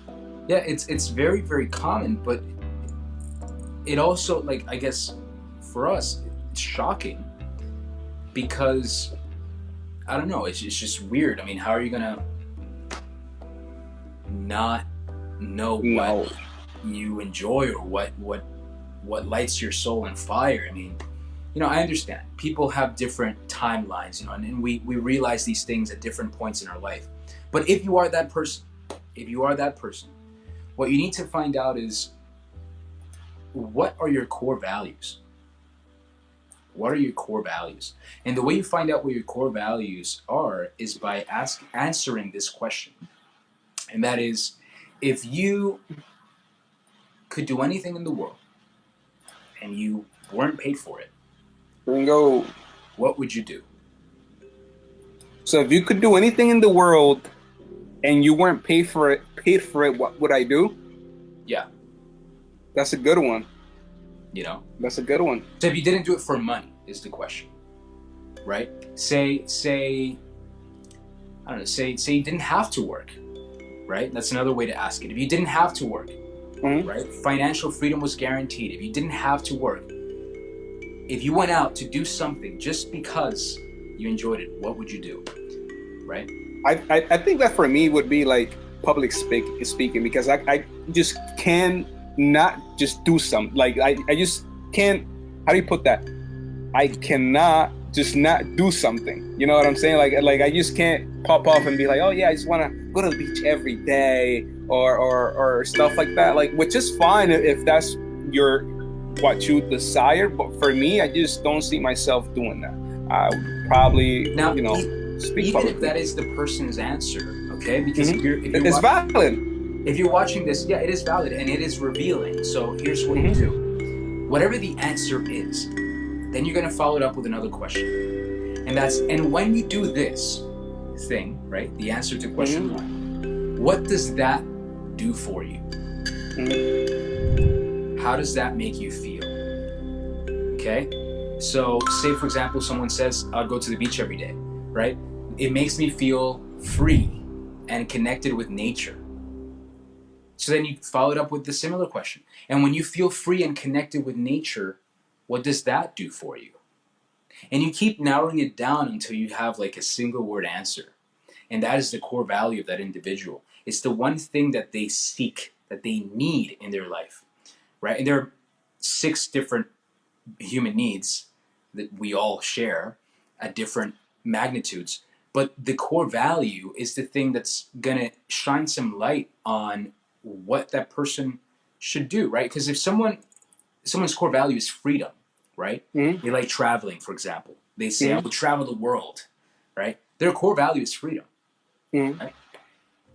Yeah, it's very, very common, but it also, like, I guess for us, it's shocking because I don't know. It's just weird. I mean, how are you gonna not know what you enjoy or what lights your soul on fire? I mean, you know, I understand people have different timelines, you know, and we realize these things at different points in our life. But if you are that person, what you need to find out is, what are your core values? What are your core values? And the way you find out what your core values are is by answering this question. And that is, if you could do anything in the world and you weren't paid for it, Bingo. What would you do? So if you could do anything in the world and you weren't paid for it, what would I do? Yeah. That's a good one. You know? That's a good one. So if you didn't do it for money is the question. Right? Say I don't know, say you didn't have to work. Right? That's another way to ask it. If you didn't have to work, right? Financial freedom was guaranteed. If you didn't have to work, if you went out to do something just because you enjoyed it, what would you do? Right? I think that for me would be like public speaking, because I just can not just do something. Like I just can't, how do you put that? I cannot just not do something. You know what I'm saying? Like I just can't pop off and be like, oh yeah, I just want to go to the beach every day or stuff like that. Like, which is fine if that's what you desire. But for me, I just don't see myself doing that. I would probably, now, speak even publicly. if that is the person's answer, okay? Because if you're it's valid. If you're watching this, yeah, it is valid and it is revealing. So here's what you do. Whatever the answer is, then you're going to follow it up with another question. And when you do this thing, right, the answer to question one, what does that do for you? How does that make you feel? Okay? So say, for example, someone says, I'll go to the beach every day, right? It makes me feel free and connected with nature. So then you follow it up with the similar question. And when you feel free and connected with nature, what does that do for you? And you keep narrowing it down until you have like a single word answer. And that is the core value of that individual. It's the one thing that they seek, that they need in their life, right? And there are 6 different human needs that we all share at different magnitudes. But the core value is the thing that's going to shine some light on what that person should do, right? Because if someone's core value is freedom, right? They like traveling, for example. They say, I will travel the world, right? Their core value is freedom. Right?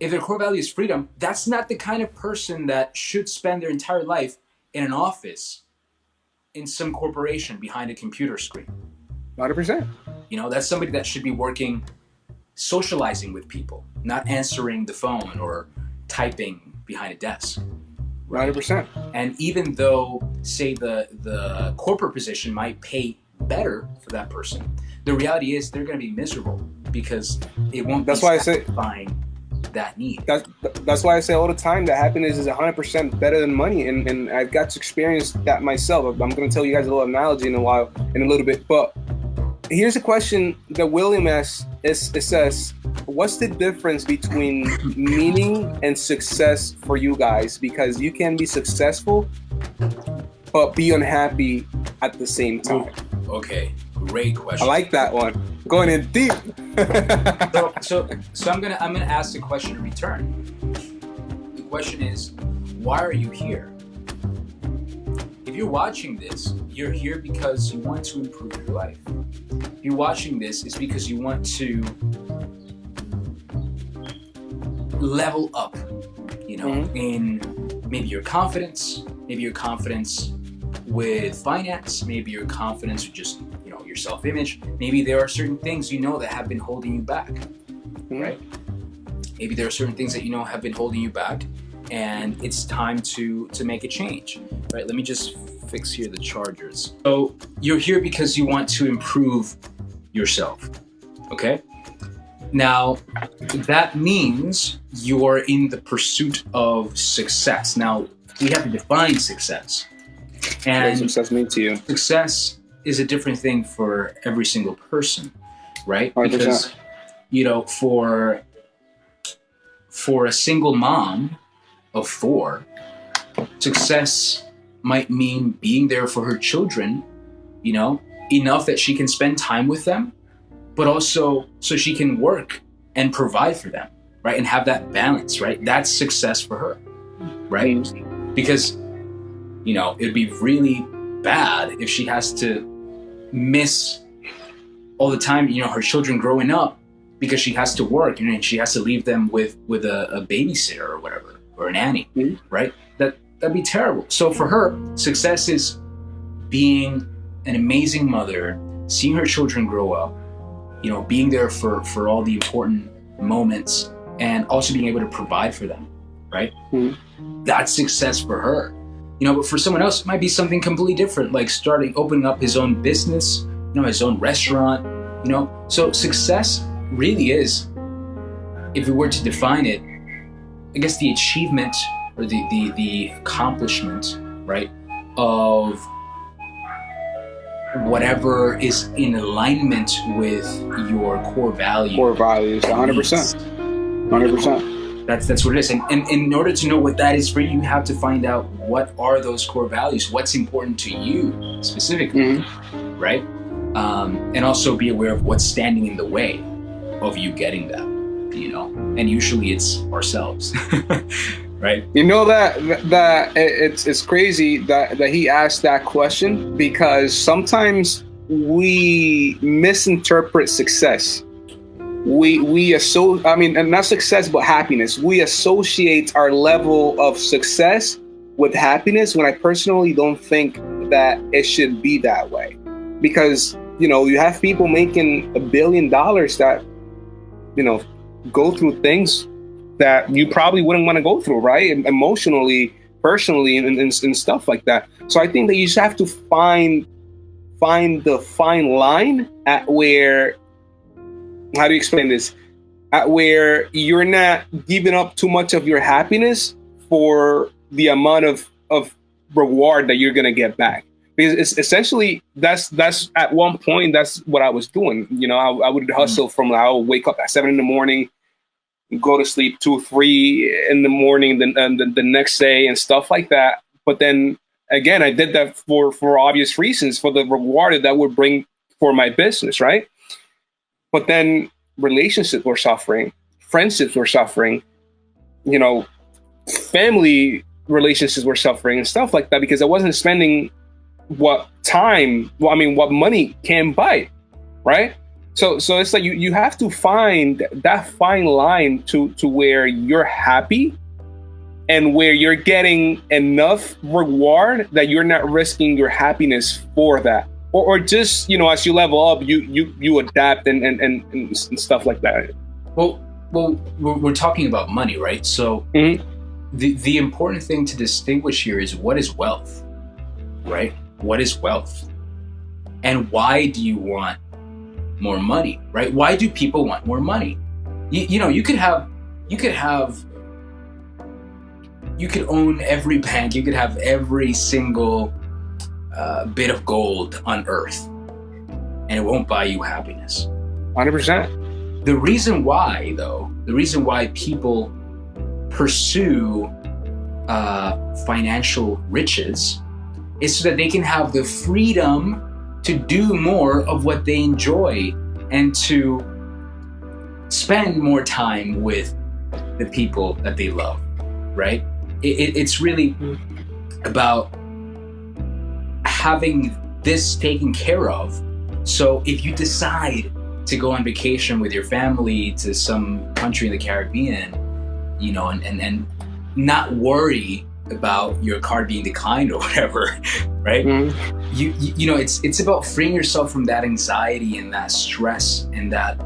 If their core value is freedom, that's not the kind of person that should spend their entire life in an office in some corporation behind a computer screen. 100%. You know, that's somebody that should be working, socializing with people, not answering the phone or typing behind a desk. 100%. And even though, say, the corporate position might pay better for that person, the reality is they're going to be miserable because it won't be satisfying that need. That's why I say all the time that happiness is 100% better than money, and I've got to experience that myself. I'm going to tell you guys a little analogy in a little bit, but here's a question that William asks. It says, what's the difference between meaning and success for you guys? Because you can be successful but be unhappy at the same time. Okay, great question. I like that one. Going in deep. so I'm gonna ask the question in return. The question is, why are you here? If you're watching this, you're here because you want to improve your life. If you're watching this, it's because you want to level up, you know, in maybe your confidence, with finance, maybe your confidence with just, you know, your self-image. Maybe there are certain things you know that have been holding you back, right? Maybe there are certain things that you know have been holding you back, and it's time to make a change, right? Let me just fix here the chargers. So you're here because you want to improve yourself, okay? Now, that means you're in the pursuit of success. Now, we have to define success. And what does success mean to you? Success is a different thing for every single person, right? 100%. Because, you know, for a single mom of 4, success might mean being there for her children, you know, enough that she can spend time with them, but also so she can work and provide for them, right? And have that balance, right? That's success for her, right? Because, you know, it'd be really bad if she has to miss all the time, you know, her children growing up because she has to work, you know, and she has to leave them with a babysitter or whatever, or a nanny, right? That'd be terrible. So for her, success is being an amazing mother, seeing her children grow up, you know, being there for all the important moments, and also being able to provide for them, right? That's success for her. You know, but for someone else, it might be something completely different, like opening up his own business, you know, his own restaurant, you know. So success really is, if we were to define it, I guess the achievement or the accomplishment, right, of whatever is in alignment with your core values. Core values, 100%. 100%. That's what it is. And in order to know what that is for you, you have to find out what are those core values, what's important to you specifically, right? And also be aware of what's standing in the way of you getting that, you know? And usually it's ourselves, right? You know that it's crazy that he asked that question, because sometimes we misinterpret success. And not success, but happiness. We associate our level of success with happiness, when I personally don't think that it should be that way. Because, you know, you have people making $1 billion that, you know, go through things that you probably wouldn't want to go through, right? Emotionally, personally, and stuff like that. So I think that you just have to find the fine line at where, how do you explain this? At where you're not giving up too much of your happiness for the amount of reward that you're going to get back. because it's essentially that's at one point that's what I was doing. You know, I would hustle from I would wake up at 7 a.m, go to sleep 2, 3 in the morning, then the next day and stuff like that. But then again, I did that for obvious reasons, for the reward that would bring for my business, right? But then relationships were suffering, friendships were suffering, you know, family relationships were suffering and stuff like that, because I wasn't spending what money can buy, right? So it's like you have to find that fine line to where you're happy and where you're getting enough reward that you're not risking your happiness for that, or just, you know, as you level up, you adapt and stuff like that. Well, we're talking about money, right? So the important thing to distinguish here is, what is wealth, right? What is wealth, and why do you want more money, right? Why do people want more money? You know, you could own every bank, you could have every single bit of gold on earth, and it won't buy you happiness. 100%. The reason why people pursue financial riches is so that they can have the freedom to do more of what they enjoy and to spend more time with the people that they love, right? It's really about having this taken care of. So if you decide to go on vacation with your family to some country in the Caribbean, you know, and not worry about your card being declined or whatever, right? You know, it's about freeing yourself from that anxiety and that stress and that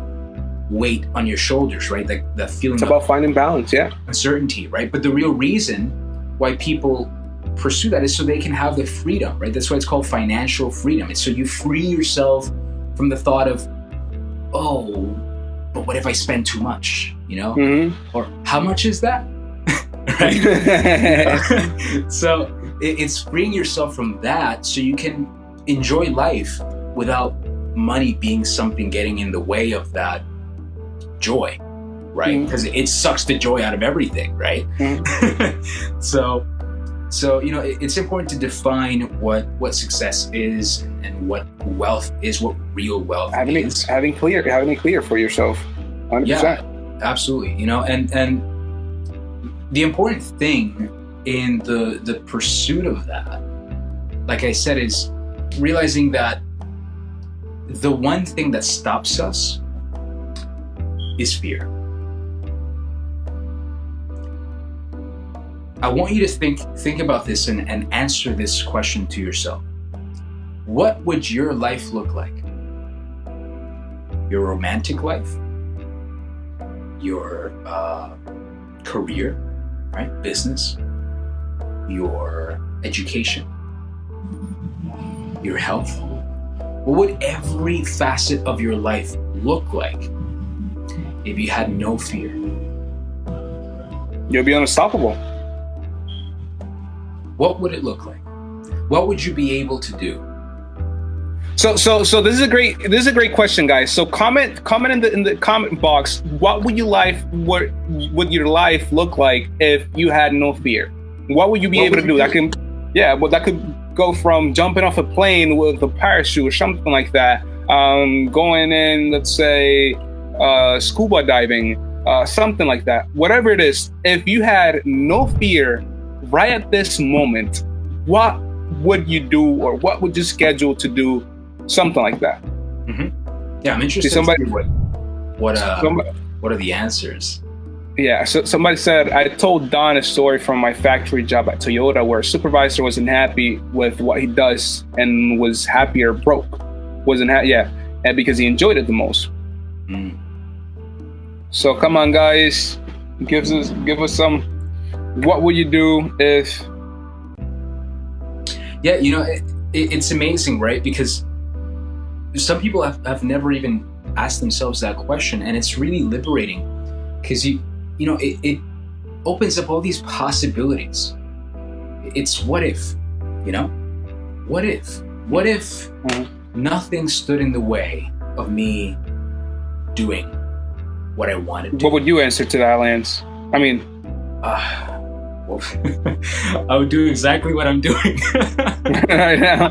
weight on your shoulders, right? That feeling. It's about finding balance, yeah. Uncertainty, right? But the real reason why people pursue that is so they can have the freedom, right? That's why it's called financial freedom. It's so you free yourself from the thought of, oh, but what if I spend too much, you know? Or how much is that? Right? So it's freeing yourself from that so you can enjoy life without money being something getting in the way of that joy, right? Because it sucks the joy out of everything, right? So you know, it's important to define what success is and what wealth is, what real wealth is. Having it clear for yourself. 100%. Yeah, absolutely. You know, and the important thing in the pursuit of that, like I said, is realizing that the one thing that stops us is fear. I want you to think about this and answer this question to yourself. What would your life look like? Your romantic life? Your career, right? Business? Your education? Your health? What would every facet of your life look like if you had no fear? You'll be unstoppable. What would it look like? What would you be able to do? So this is a great question, guys. So comment in the comment box. What would your life look like if you had no fear? What would you be able to do? That could go from jumping off a plane with a parachute or something like that. Going in, let's say, scuba diving, something like that. Whatever it is, if you had no fear right at this moment, what would you do, or what would you schedule to do? Something like that. Yeah, I'm interested in what are the answers? Yeah, so somebody said, I told Don a story from my factory job at Toyota where a supervisor wasn't happy with what he does and was happier broke. And because he enjoyed it the most. So come on, guys, give us some. What would you do if? Yeah, you know, it's amazing, right? Because some people have never even asked themselves that question, and it's really liberating because you know it opens up all these possibilities. It's what if, you know, what if nothing stood in the way of me doing what I wanted to? What would you answer to that, Lance? I mean, well, I would do exactly what I'm doing right now.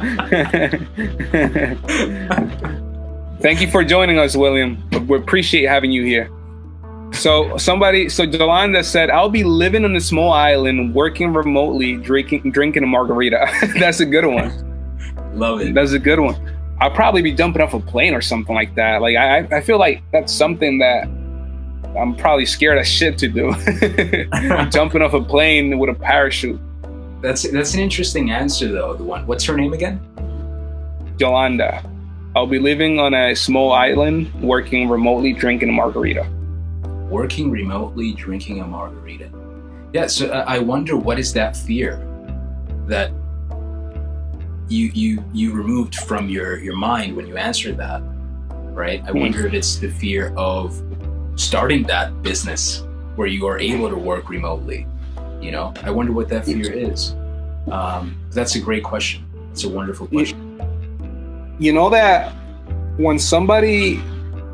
Thank you for joining us, William. We appreciate having you here. So Jolanda said, I'll be living on a small island, working remotely, drinking a margarita. That's a good one. Love it. That's a good one. I'll probably be jumping off a plane or something like that. Like I feel like that's something that I'm probably scared as shit to do. Jumping off a plane with a parachute. That's an interesting answer though. The one. What's her name again? Yolanda. I'll be living on a small island, working remotely, drinking a margarita. Working remotely, drinking a margarita. Yeah. So I wonder, what is that fear that you removed from your mind when you answered that, right? I wonder if it's the fear of starting that business where you are able to work remotely. You know, I wonder what that fear is. That's a great question. It's a wonderful question. You know that when somebody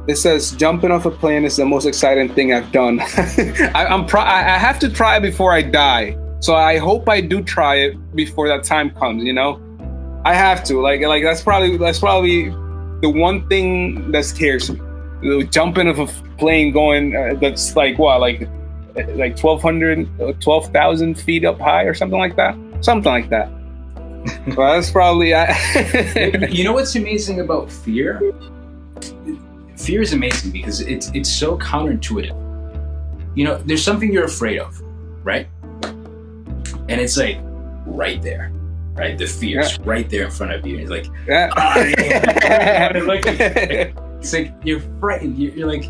it says jumping off a plane is the most exciting thing I've done. I have to try it before I die. So I hope I do try it before that time comes, you know? I have to. Like that's probably the one thing that scares me. Jumping off a plane going that's like what, like 12,000 feet up high or something like that. Something like that. Well, that's probably You know what's amazing about fear? Fear is amazing because it's so counterintuitive. You know, there's something you're afraid of, right? And it's like right there, right? The fear's right there in front of you. And it's like, it's like you're frightened. You're like,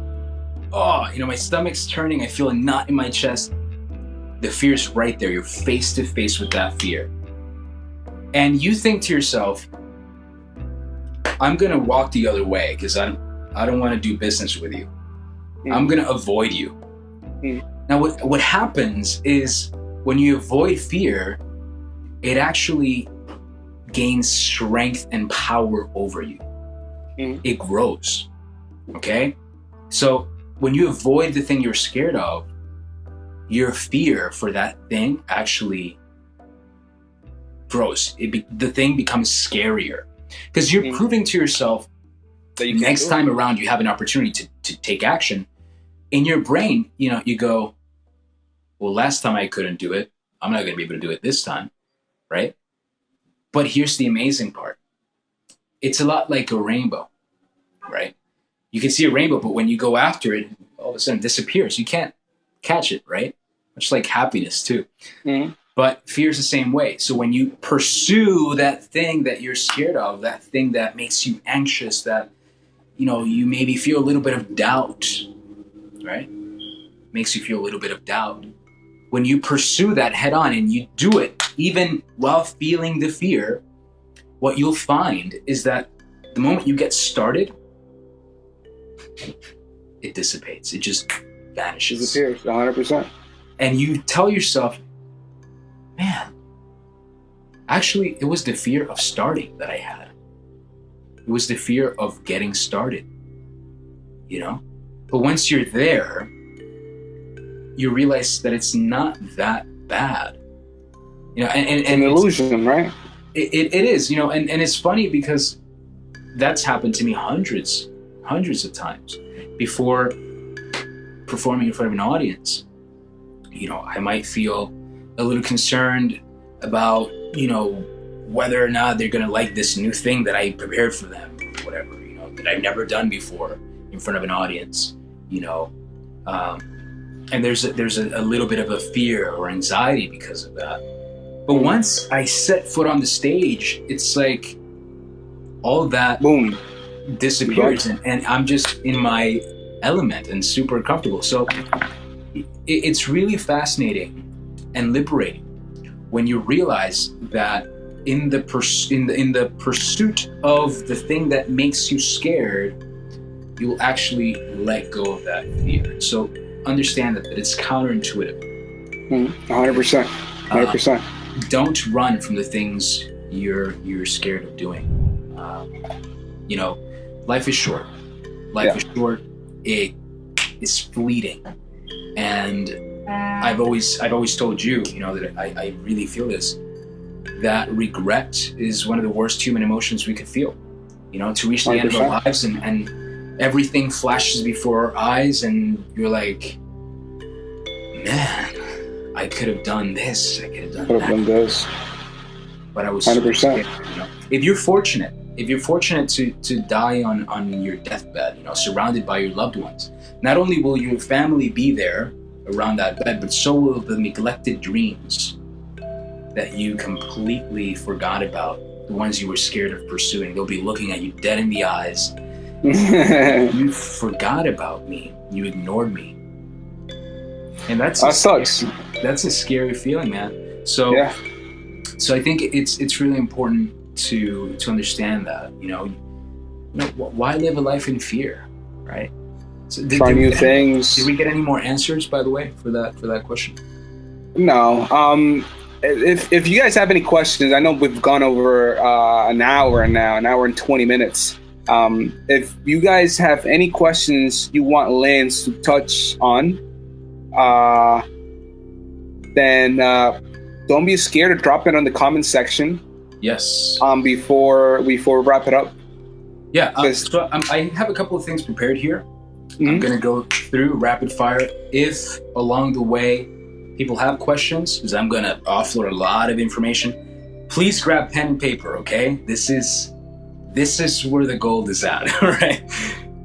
oh, you know, my stomach's turning. I feel a knot in my chest. The fear's right there. You're face to face with that fear. And you think to yourself, I'm going to walk the other way because I don't want to do business with you. I'm going to avoid you. Now, what happens is when you avoid fear, it actually gains strength and power over you. It grows. Okay? So when you avoid the thing you're scared of, your fear for that thing actually grows. The thing becomes scarier because you're proving to yourself that next time around you have an opportunity to take action. In your brain, you know, you go, well, last time I couldn't do it. I'm not going to be able to do it this time, right? But here's the amazing part. It's a lot like a rainbow, right? You can see a rainbow, but when you go after it, all of a sudden it disappears. You can't catch it, right? Much like happiness too. But fear is the same way. So when you pursue that thing that you're scared of, that thing that makes you anxious, that, you know, you maybe feel a little bit of doubt, right? Makes you feel a little bit of doubt. When you pursue that head on and you do it, even while feeling the fear, what you'll find is that the moment you get started, it dissipates. It just vanishes. Disappears, 100%. And you tell yourself, man, actually, it was the fear of starting that I had. It was the fear of getting started, you know? But once you're there, you realize that it's not that bad. You know, and it's an illusion, right? It is, you know, and it's funny because that's happened to me hundreds of times before performing in front of an audience. You know, I might feel a little concerned about, you know, whether or not they're going to like this new thing that I prepared for them, or whatever, you know, that I've never done before in front of an audience, you know. And there's a little bit of a fear or anxiety because of that. But once I set foot on the stage, it's like all that boom disappears, and I'm just in my element and super comfortable. So it's really fascinating and liberating when you realize that in the pursuit of the thing that makes you scared, you will actually let go of that fear. So understand that it's counterintuitive. 100%. 100%. Don't run from the things you're scared of doing. You know, life is short. Life is short. It is fleeting, and I've always told you, you know, that I really feel this, that regret is one of the worst human emotions we could feel. You know, to reach the 100%. End of our lives and everything flashes before our eyes, and you're like, man, I could have done this, I could have done this. But I was 100%. So scared, you know? If you're fortunate to die on your deathbed, you know, surrounded by your loved ones, not only will your family be there around that bed, but so will the neglected dreams that you completely forgot about, the ones you were scared of pursuing. They'll be looking at you dead in the eyes. You forgot about me. You ignored me. And that sucks. That's a scary feeling, man. So I think it's really important to understand that, you know, why live a life in fear, right? So try new things. Did we get any more answers, by the way, for that question? No. If you guys have any questions, I know we've gone over an hour now, an hour and 20 minutes. If you guys have any questions you want Lance to touch on, then don't be scared to drop it on the comment section. Yes. Before we wrap it up. Yeah. So I have a couple of things prepared here. Mm-hmm. I'm going to go through rapid fire. If along the way people have questions, because I'm going to offload a lot of information, please grab pen and paper, okay? This is where the gold is at, all right?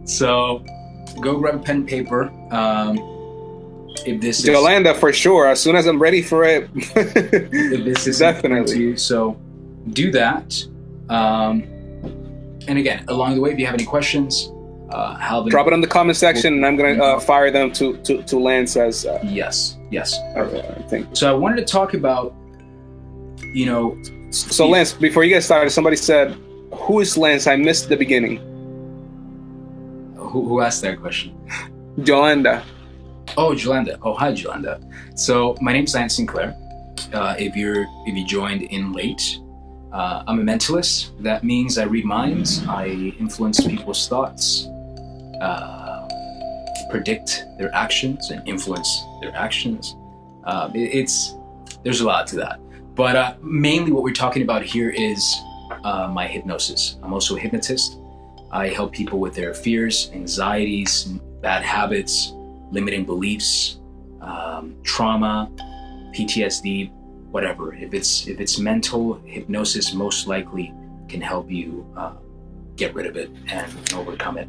So go grab a pen and paper. If this is Yolanda, for sure. As soon as I'm ready for it, if this is definitely. So do that. And again, along the way, if you have any questions, Halbin, drop it in the comment section, and I'm gonna fire them to Lance as. Yes. Okay, thank you. So I wanted to talk about, you know. So Lance, before you get started, somebody said, "Who is Lance?" I missed the beginning. Who asked that question? Yolanda. Oh, Yolanda. Oh, hi, Yolanda. So my name's Lance Sinclair. If you joined in late, I'm a mentalist. That means I read minds. I influence people's thoughts, predict their actions, and influence their actions. There's a lot to that. But mainly what we're talking about here is my hypnosis. I'm also a hypnotist. I help people with their fears, anxieties, bad habits, limiting beliefs, trauma, PTSD, whatever. If it's mental, hypnosis most likely can help you get rid of it and overcome it.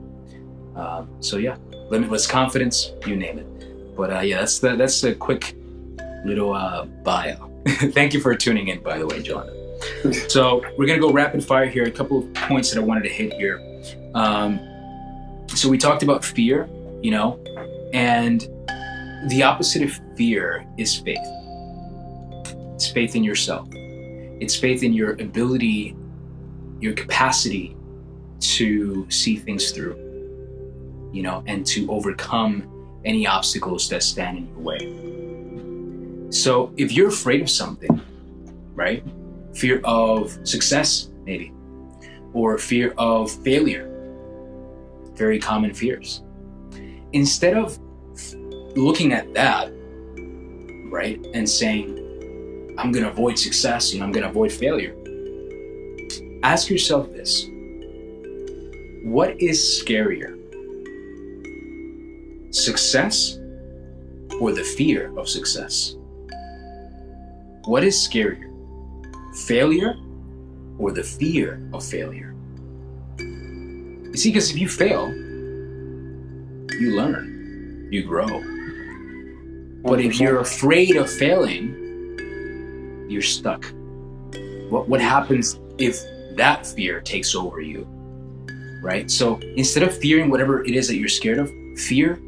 So yeah, limitless confidence, you name it. But that's a quick little bio. Thank you for tuning in, by the way, John. So we're gonna go rapid fire here. A couple of points that I wanted to hit here. So we talked about fear, you know, and the opposite of fear is faith. It's faith in yourself. It's faith in your ability, your capacity to see things through, you know, and to overcome any obstacles that stand in your way. So if you're afraid of something, right? Fear of success, maybe, or fear of failure, very common fears. Instead of looking at that, right, and saying, I'm going to avoid success, you know, I'm going to avoid failure, ask yourself this: what is scarier? Success or the fear of success? What is scarier? Failure or the fear of failure? You see, because if you fail, you learn, you grow. But if you're afraid of failing, you're stuck. What happens if that fear takes over you, right? So instead of fearing whatever it is that you're scared of, fear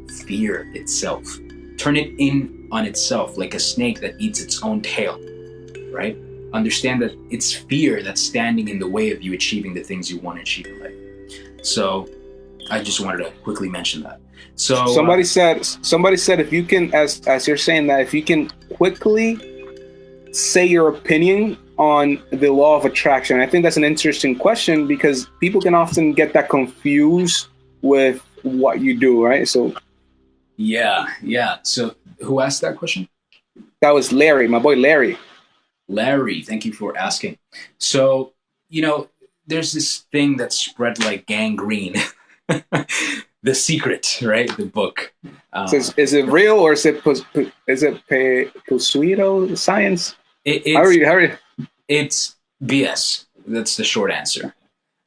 itself. Turn it in on itself like a snake that eats its own tail, right? Understand that it's fear that's standing in the way of you achieving the things you want to achieve in life. So I just wanted to quickly mention that. So somebody said if you can, as you're saying that, if you can quickly say your opinion on the law of attraction? I think that's an interesting question because people can often get that confused with what you do, right? So yeah. So who asked that question? that was Larry, my boy Larry. Larry, thank you for asking. So, there's this thing that spread like gangrene. The Secret, right? The book. So is it real or is it pseudo science? It's BS. That's the short answer.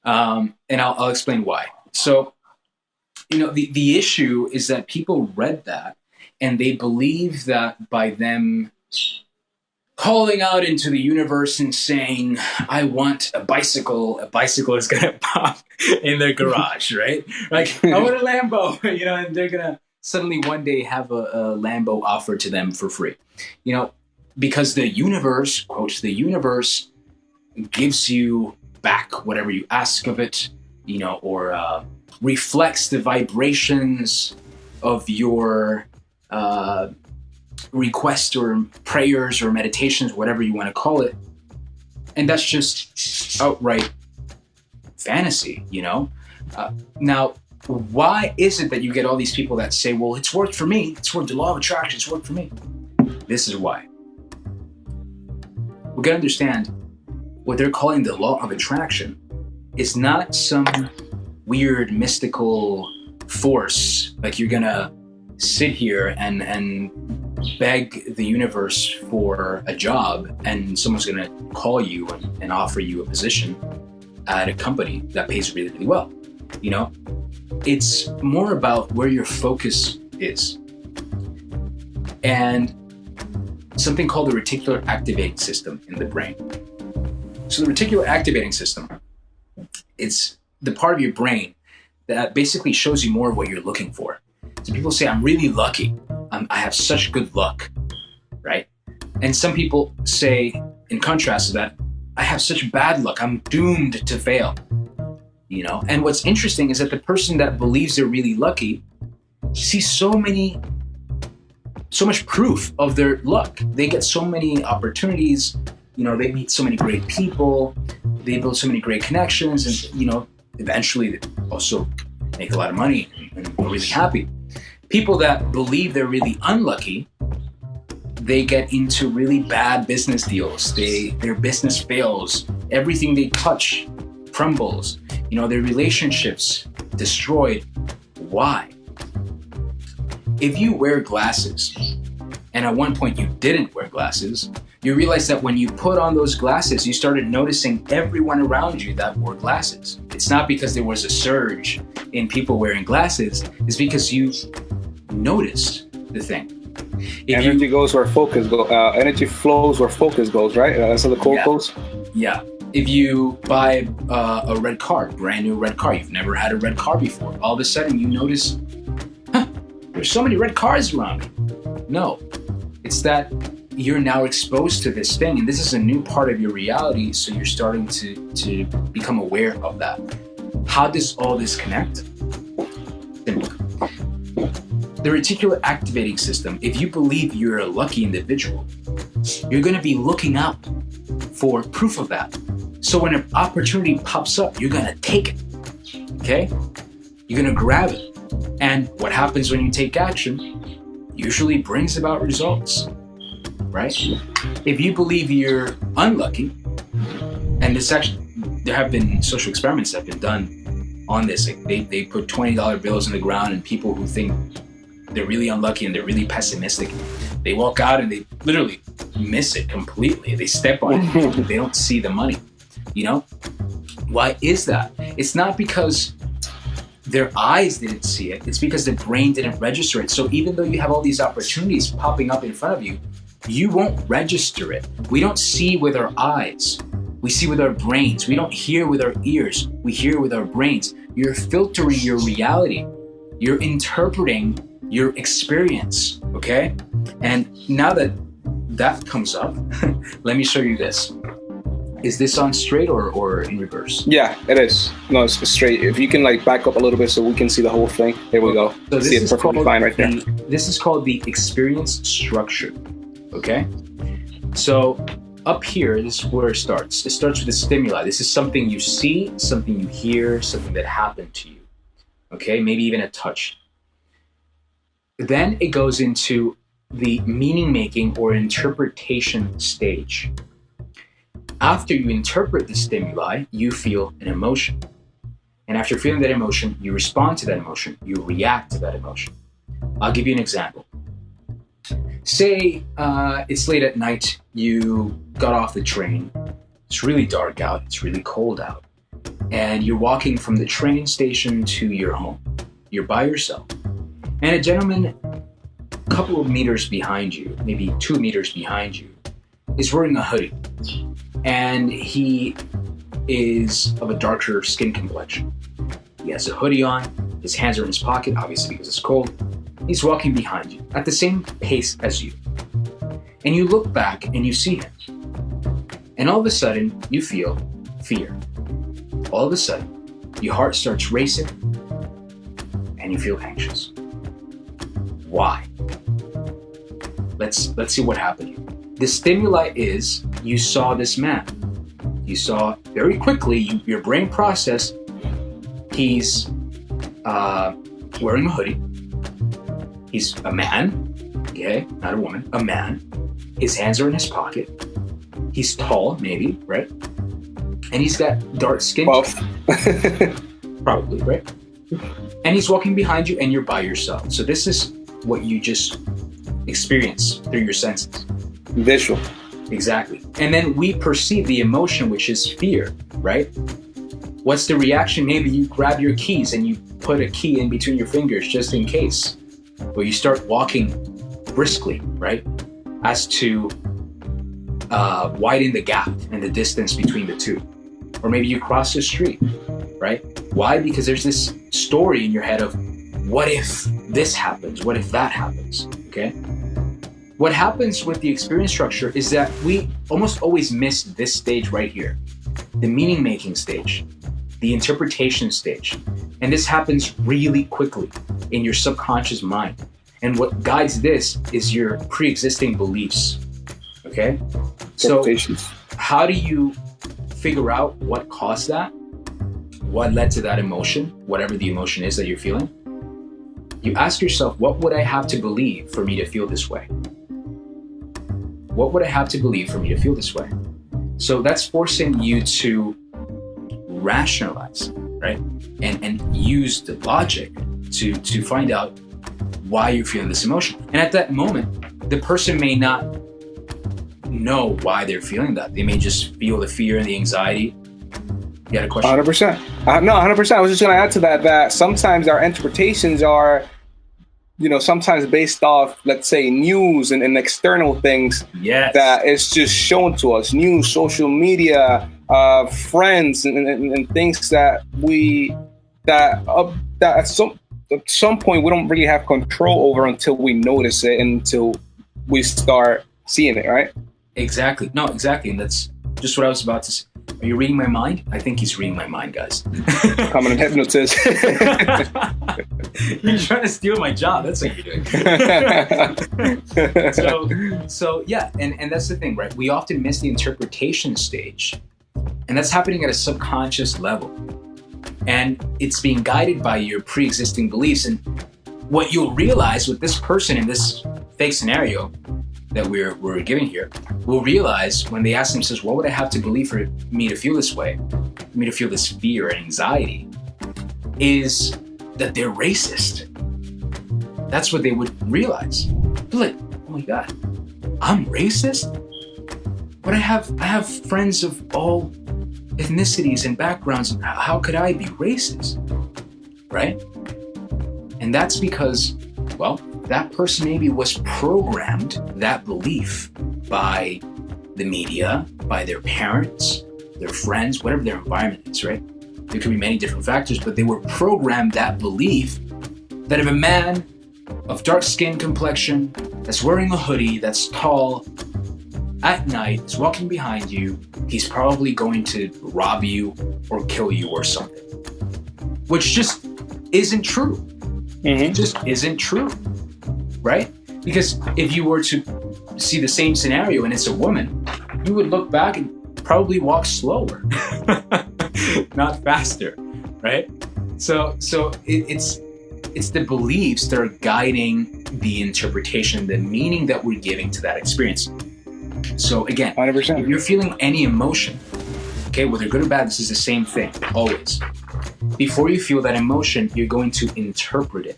And I'll explain why. So, the issue is that people read that and they believe that by them calling out into the universe and saying, I want a bicycle is going to pop in their garage, right? Like, I want a Lambo, and they're going to suddenly one day have a Lambo offered to them for free, because the universe, quote, the universe gives you back whatever you ask of it, or reflects the vibrations of your requests or prayers or meditations, whatever you want to call it. And that's just outright fantasy, Now, why is it that you get all these people that say, well, it's worked for me. It's worked, the law of attraction, it's worked for me. This is why. We gotta understand what they're calling the law of attraction is not some weird mystical force. Like you're gonna sit here and beg the universe for a job and someone's gonna call you and offer you a position at a company that pays really, really well. It's more about where your focus is. And something called the reticular activating system in the brain. So the reticular activating system, it's the part of your brain that basically shows you more of what you're looking for. So people say, I'm really lucky. I have such good luck, right? And some people say, in contrast to that, I have such bad luck. I'm doomed to fail, And what's interesting is that the person that believes they're really lucky sees so much proof of their luck. They get so many opportunities, they meet so many great people, they build so many great connections, and, eventually they also make a lot of money and are really happy. People that believe they're really unlucky, they get into really bad business deals. Their business fails. Everything they touch crumbles. Their relationships destroyed. Why? If you wear glasses, and at one point you didn't wear glasses, you realize that when you put on those glasses, you started noticing everyone around you that wore glasses. It's not because there was a surge in people wearing glasses, it's because you noticed the thing. Energy goes where focus goes. Energy flows where focus goes, right? That's how the quote goes. Yeah. If you buy a red car, brand new red car, you've never had a red car before, all of a sudden you notice, there's so many red cars around me. No, it's that you're now exposed to this thing, and this is a new part of your reality, so you're starting to become aware of that. How does all this connect? Simple. The reticular activating system, if you believe you're a lucky individual, you're going to be looking out for proof of that. So when an opportunity pops up, you're going to take it, okay? You're going to grab it. And what happens when you take action usually brings about results, right? If you believe you're unlucky, and there have been social experiments that have been done on this. Like they put $20 bills in the ground, and people who think they're really unlucky and they're really pessimistic, they walk out and they literally miss it completely. They step on it. They don't see the money. Why is that? It's not because their eyes didn't see it. It's because the brain didn't register it. So even though you have all these opportunities popping up in front of you, you won't register it. We don't see with our eyes. We see with our brains. We don't hear with our ears. We hear with our brains. You're filtering your reality. You're interpreting your experience, okay? And now that comes up, let me show you this. Is this on straight or in reverse? Yeah, it is. No, it's straight. If you can back up a little bit so we can see the whole thing. There we go. So see it perfectly fine right there. This is called the experience structure, okay? So up here, this is where it starts. It starts with the stimuli. This is something you see, something you hear, something that happened to you. Okay, maybe even a touch. Then it goes into the meaning-making or interpretation stage. After you interpret the stimuli, you feel an emotion. And after feeling that emotion, you respond to that emotion. You react to that emotion. I'll give you an example. Say it's late at night, you got off the train, it's really dark out, it's really cold out, and you're walking from the train station to your home. You're by yourself. And a gentleman a couple of meters behind you, maybe 2 meters behind you, is wearing a hoodie. And he is of a darker skin complexion. He has a hoodie on, his hands are in his pocket, obviously because it's cold. He's walking behind you at the same pace as you. And you look back and you see him. And all of a sudden, you feel fear. All of a sudden, your heart starts racing and you feel anxious. Why? Let's see what happened here. The stimuli is you saw this man. You saw very quickly, your brain processed, he's wearing a hoodie. He's a man, okay, not a woman, a man. His hands are in his pocket. He's tall, maybe, right? And he's got dark skin. Probably, right? And he's walking behind you and you're by yourself. So this is what you just experience through your senses. Visual. Exactly. And then we perceive the emotion, which is fear, right? What's the reaction? Maybe you grab your keys and you put a key in between your fingers just in case. Or you start walking briskly, right? As to widen the gap and the distance between the two. Or maybe you cross the street, right? Why? Because there's this story in your head of, what if this happens? What if that happens? Okay? What happens with the experience structure is that we almost always miss this stage right here. The meaning-making stage. The interpretation stage. And this happens really quickly in your subconscious mind. And what guides this is your pre-existing beliefs. Okay? So how do you figure out what caused that? What led to that emotion? Whatever the emotion is that you're feeling. You ask yourself, what would I have to believe for me to feel this way? What would I have to believe for me to feel this way? So that's forcing you to rationalize, right? And use the logic to find out why you're feeling this emotion. And at that moment, the person may not know why they're feeling that. They may just feel the fear and the anxiety. You got a question? 100%. No, 100%. I was just going to add to that sometimes our interpretations are, sometimes based off, let's say, news and external things. Yes. That is just shown to us. News, social media, friends, and things that at some point we don't really have control over until we notice it, until we start seeing it, right? Exactly. No, exactly. And that's just what I was about to say. Are you reading my mind? I think he's reading my mind, guys. Becoming a hypnotist. You're trying to steal my job. That's what you're doing. So yeah, and that's the thing, right? We often miss the interpretation stage. And that's happening at a subconscious level. And it's being guided by your pre-existing beliefs. And what you'll realize with this person in this fake scenario that we're giving here, will realize when they ask themselves, what would I have to believe for me to feel this way, for me to feel this fear and anxiety, is that they're racist. That's what they would realize. They're like, oh my God, I'm racist? But I have friends of all ethnicities and backgrounds. How could I be racist? Right? And that's because, well, that person maybe was programmed, that belief, by the media, by their parents, their friends, whatever their environment is, right? There could be many different factors, but they were programmed that belief that if a man of dark skin complexion, that's wearing a hoodie, that's tall, at night, is walking behind you, he's probably going to rob you or kill you or something. Which just isn't true. Mm-hmm. It just isn't true. Right? Because if you were to see the same scenario and it's a woman, you would look back and probably walk slower, not faster, right? So it's the beliefs that are guiding the interpretation, the meaning that we're giving to that experience. So again, 100%. If you're feeling any emotion, okay, whether good or bad, this is the same thing, always. Before you feel that emotion, you're going to interpret it.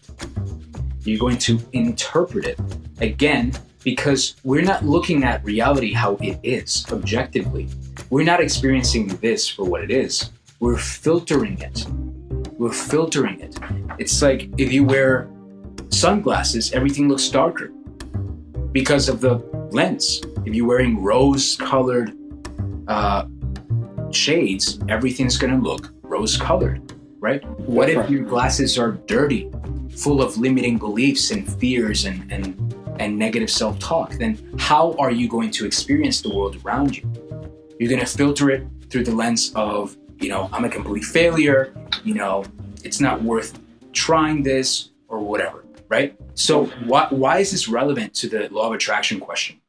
You're going to interpret it. Again, because we're not looking at reality how it is, objectively. We're not experiencing this for what it is. We're filtering it. We're filtering it. It's like if you wear sunglasses, everything looks darker because of the lens. If you're wearing rose-colored shades, everything's going to look rose-colored, right? What if your glasses are dirty, full of limiting beliefs and fears and negative self-talk? Then how are you going to experience the world around you? You're going to filter it through the lens of, I'm a complete failure, it's not worth trying this or whatever, right? So why is this relevant to the law of attraction question?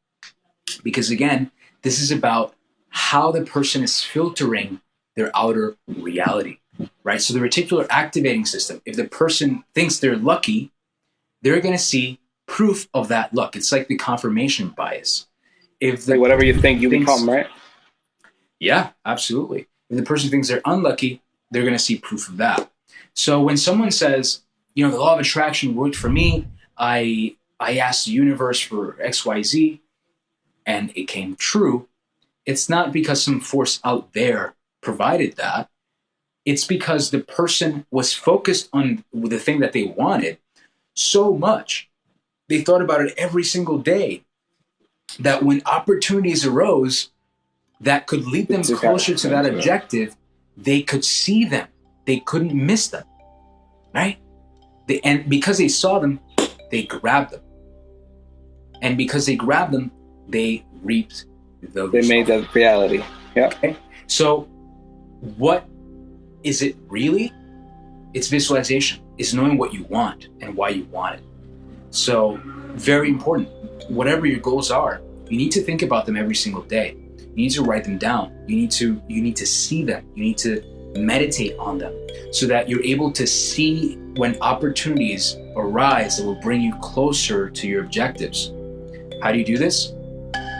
Because again, this is about how the person is filtering their outer reality, right? So the reticular activating system, if the person thinks they're lucky, they're going to see proof of that luck. It's like the confirmation bias. If whatever you think, you become, right? Yeah, absolutely. If the person thinks they're unlucky, they're going to see proof of that. So when someone says, the law of attraction worked for me, I asked the universe for XYZ, and it came true, it's not because some force out there provided that. It's because the person was focused on the thing that they wanted so much. They thought about it every single day, that when opportunities arose that could lead them closer to that objective, they could see them. They couldn't miss them, right? And because they saw them, they grabbed them. And because they grabbed them, they reaped those. They made that reality. Yeah. Okay. So what is it really? It's visualization. It's knowing what you want and why you want it. So very important. Whatever your goals are, you need to think about them every single day. You need to write them down. You need to see them. You need to meditate on them so that you're able to see when opportunities arise that will bring you closer to your objectives. How do you do this?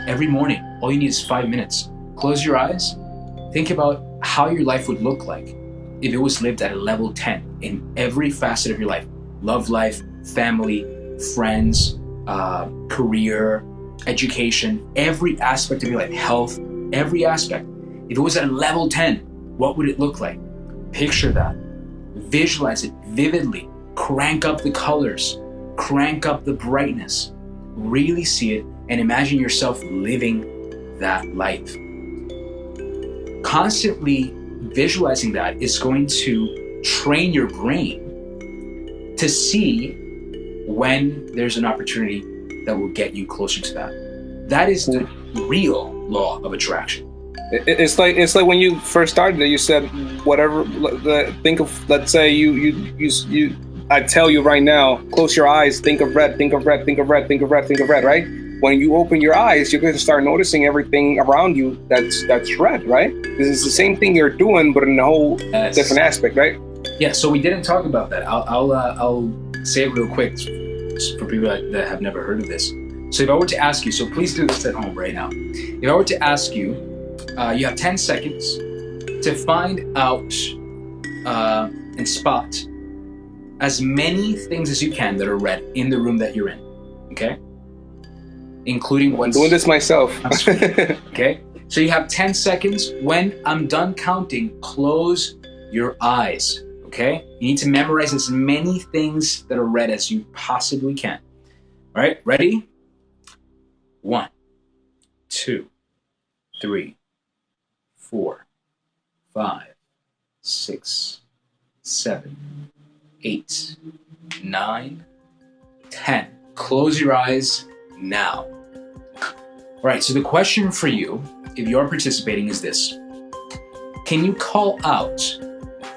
Every morning, all you need is 5 minutes. Close your eyes. Think about how your life would look like if it was lived at a level 10 in every facet of your life. Love life, family, friends, career, education, every aspect of your life, health, every aspect. If it was at a level 10, what would it look like? Picture that. Visualize it vividly. Crank up the colors. Crank up the brightness. Really see it and imagine yourself living that life. Constantly visualizing that is going to train your brain to see when there's an opportunity that will get you closer to that. That is the real law of attraction. It's like when you first started it, you said whatever. Think of, let's say you. I tell you right now, close your eyes. Think of red. Think of red. Think of red. Think of red. Think of red. Right. When you open your eyes, you're going to start noticing everything around you that's red. Right. This is the same thing you're doing, but in a whole different aspect. Right. Yeah. So we didn't talk about that. I'll say it real quick for people that have never heard of this. So if I were to ask you, so please do this at home right now. If I were to ask you, you have 10 seconds to find out and spot as many things as you can that are red in the room that you're in, okay? Including what's... I'm doing this myself. Okay? So you have 10 seconds. When I'm done counting, close your eyes, okay? You need to memorize as many things that are red as you possibly can. All right, ready? 1, 2, 3, 4, 5, 6, 7, 8, 9, 10. Close your eyes now. All right, so the question for you, if you are participating, is this. Can you call out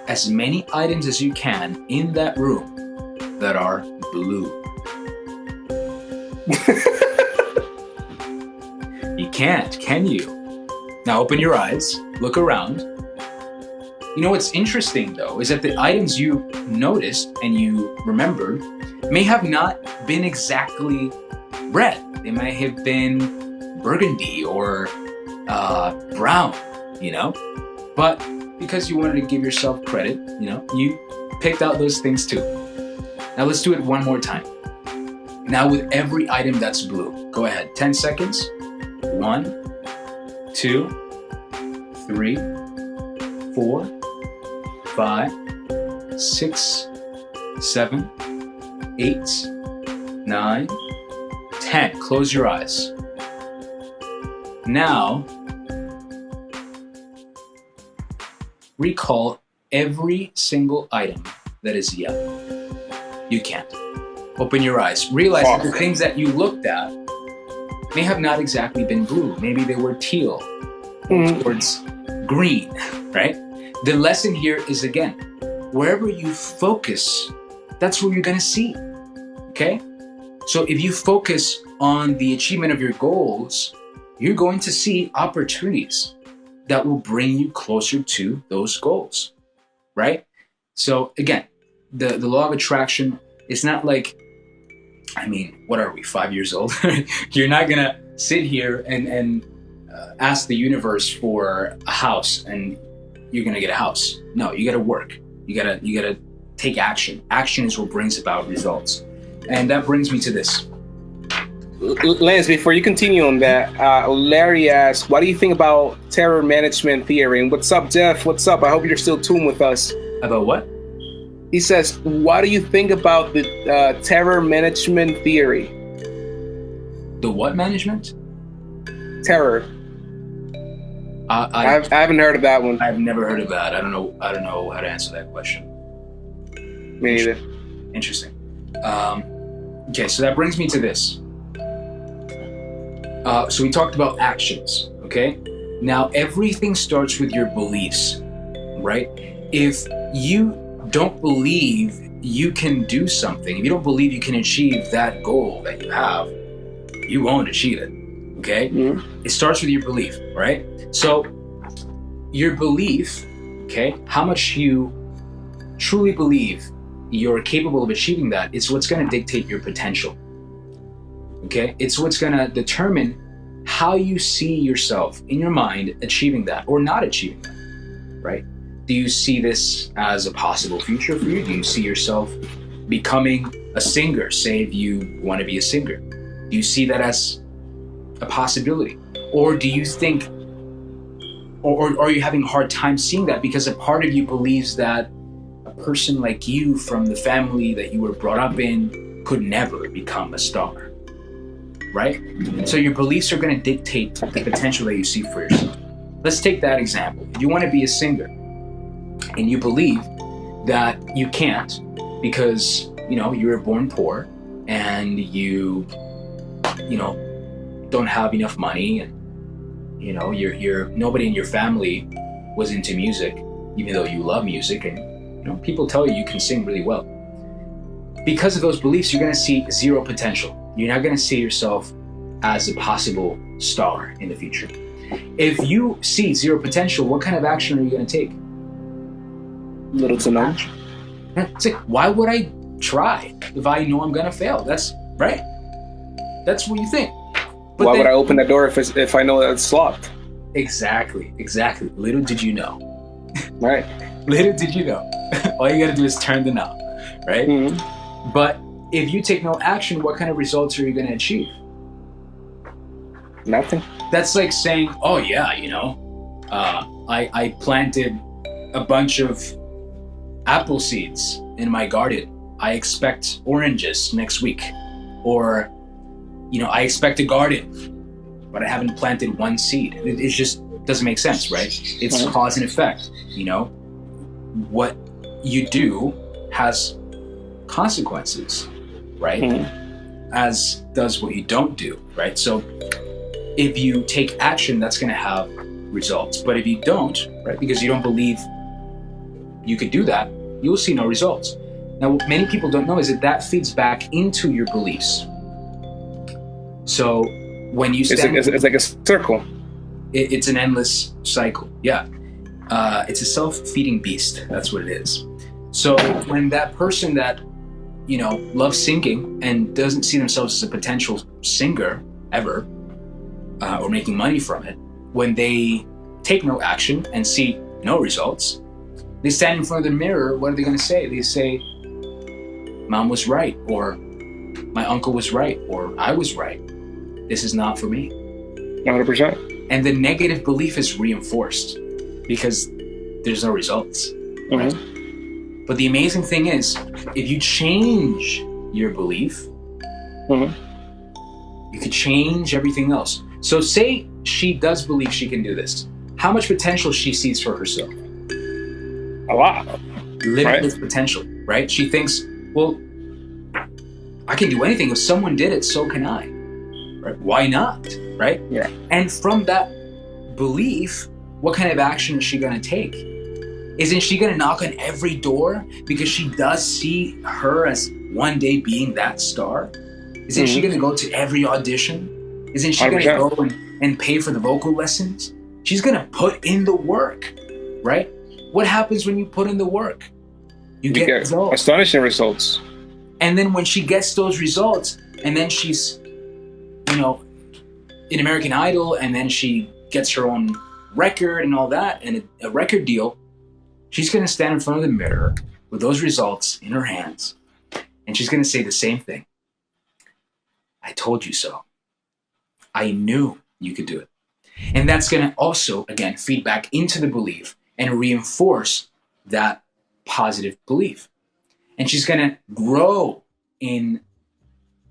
as many items as you can in that room that are blue? You can't, can you? Now open your eyes, look around. You know what's interesting though is that the items you noticed and you remembered may have not been exactly red. They might have been burgundy or brown, you know? But because you wanted to give yourself credit, you know, you picked out those things too. Now let's do it one more time. Now with every item that's blue, go ahead, 10 seconds. 1, 2, 3, 4, 5, 6, 7, 8, 9, 10. Close your eyes. Now, recall every single item that is yellow. You can't. Open your eyes. Realize that the things that you looked at may have not exactly been blue. Maybe they were teal towards green, right? The lesson here is, again, wherever you focus, that's where you're going to see, okay? So if you focus on the achievement of your goals, you're going to see opportunities that will bring you closer to those goals, right? So again, the law of attraction is not like, I mean, what are we, 5 years old? You're not going to sit here and ask the universe for a house and you're going to get a house. No, you got to work. You got to take action. Action is what brings about results. And that brings me to this. Lance, before you continue on that, Larry asks, what do you think about terror management theory? And what's up, Jeff? What's up? I hope you're still tuned with us. About what? He says, what do you think about the terror management theory? The what management? Terror. I haven't heard of that one. I've never heard of that. I don't know how to answer that question. Me neither. Interesting. Okay, so that brings me to this. So we talked about actions, okay? Now, everything starts with your beliefs, right? If you don't believe you can do something, if you don't believe you can achieve that goal that you have, you won't achieve it, okay? Mm-hmm. It starts with your belief, right? So your belief, okay, how much you truly believe you're capable of achieving that is what's going to dictate your potential, okay? It's what's going to determine how you see yourself in your mind achieving that or not achieving that, right? Do you see this as a possible future for you? Do you see yourself becoming a singer? Say if you want to be a singer. Do you see that as a possibility? Or do you think, or are you having a hard time seeing that because a part of you believes that a person like you from the family that you were brought up in could never become a star, right? So your beliefs are going to dictate the potential that you see for yourself. Let's take that example. If you want to be a singer, and you believe that you can't because, you know, you were born poor and you don't have enough money and, you know, you're nobody in your family was into music, even though you love music and, you know, people tell you can sing really well. Because of those beliefs, you're going to see zero potential. You're not going to see yourself as a possible star in the future. If you see zero potential, what kind of action are you going to take? Little to none. It's like, why would I try if I know I'm gonna fail? That's right. That's what you think. But why would I open that door if I know that it's locked? Exactly. Little did you know. Right. Little did you know. All you gotta do is turn the knob, right? Mm-hmm. But if you take no action, what kind of results are you gonna achieve? Nothing. That's like saying, oh yeah, you know, I planted a bunch of apple seeds in my garden. I expect oranges next week. Or, you know, I expect a garden, but I haven't planted one seed. It just doesn't make sense, right? It's cause and effect, you know? What you do has consequences, right? Mm-hmm. As does what you don't do, right? So if you take action, that's going to have results. But if you don't, right, because you don't believe you could do that, you'll see no results. Now, what many people don't know is that feeds back into your beliefs. So when you stand... It's like a circle. It's an endless cycle. Yeah. It's a self-feeding beast. That's what it is. So when that person that, loves singing and doesn't see themselves as a potential singer ever, or making money from it, when they take no action and see no results, they stand in front of the mirror. What are they going to say? They say, Mom was right, or my uncle was right, or I was right. This is not for me. 100%. And the negative belief is reinforced because there's no results. Right? But the amazing thing is, if you change your belief, you could change everything else. So say she does believe she can do this. How much potential she sees for herself? A lot. Limitless potential, right? She thinks, well, I can do anything. If someone did it, so can I. Right? Why not? Right? Yeah. And from that belief, what kind of action is she going to take? Isn't she going to knock on every door because she does see her as one day being that star? Isn't she going to go to every audition? Isn't she going to go and pay for the vocal lessons? She's going to put in the work, right? What happens when you put in the work? You get results. Astonishing results. And then when she gets those results, and then she's, in American Idol, and then she gets her own record and all that, and a record deal, she's going to stand in front of the mirror with those results in her hands, and she's going to say the same thing. I told you so. I knew you could do it. And that's going to also, again, feed back into the belief and reinforce that positive belief. And she's going to grow in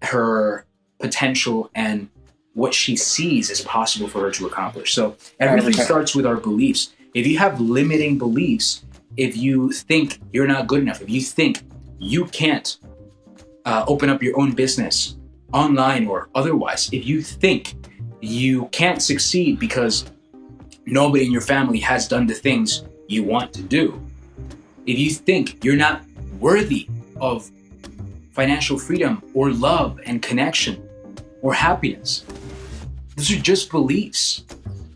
her potential and what she sees as possible for her to accomplish. So everything starts with our beliefs. If you have limiting beliefs, if you think you're not good enough, if you think you can't open up your own business online or otherwise, if you think you can't succeed because nobody in your family has done the things you want to do, if you think you're not worthy of financial freedom or love and connection or happiness, those are just beliefs.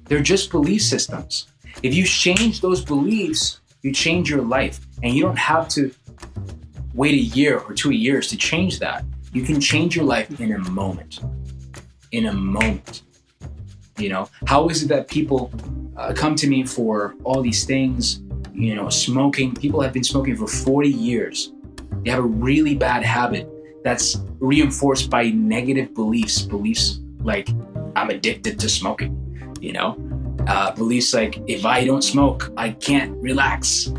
They're just belief systems. If you change those beliefs, you change your life. And you don't have to wait a year or 2 years to change that. You can change your life in a moment. In a moment. How is it that people come to me for all these things? Smoking. People have been smoking for 40 years. They have a really bad habit that's reinforced by negative beliefs. Beliefs like, I'm addicted to smoking. Beliefs like, if I don't smoke, I can't relax.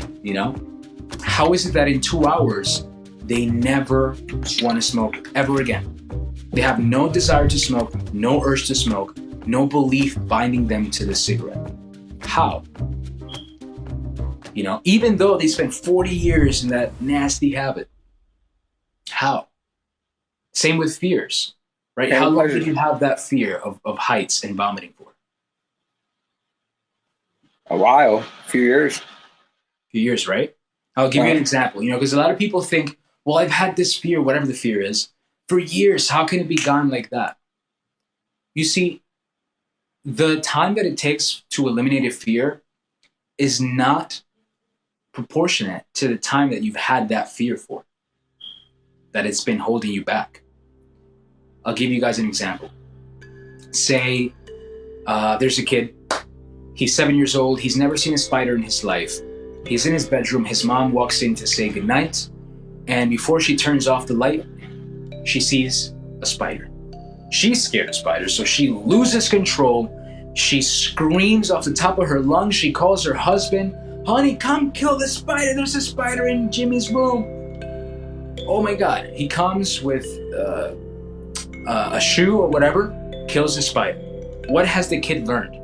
How is it that in 2 hours, they never want to smoke ever again? They have no desire to smoke, no urge to smoke, no belief binding them to the cigarette. How? Even though they spent 40 years in that nasty habit. How? Same with fears, right? How long did you have that fear of heights and vomiting for? A while, a few years. Few years, right? I'll give you an example, because a lot of people think, well, I've had this fear, whatever the fear is, for years. How can it be gone like that? You see, the time that it takes to eliminate a fear is not proportionate to the time that you've had that fear for, that it's been holding you back. I'll give you guys an example. Say there's a kid. He's 7 years old. He's never seen a spider in his life. He's in his bedroom. His mom walks in to say goodnight. And before she turns off the light, she sees a spider. She's scared of spiders, so she loses control. She screams off the top of her lungs. She calls her husband. Honey, come kill the spider. There's a spider in Jimmy's room. Oh my God. He comes with a shoe or whatever, kills the spider. What has the kid learned?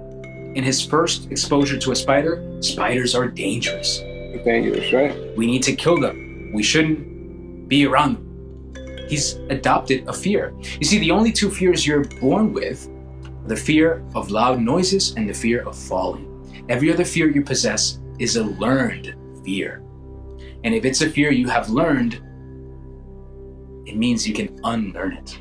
In his first exposure to a spider, spiders are dangerous. Dangerous, right? We need to kill them. We shouldn't be around them. He's adopted a fear. You see, the only 2 fears you're born with, the fear of loud noises and the fear of falling. Every other fear you possess is a learned fear. And if it's a fear you have learned, it means you can unlearn it.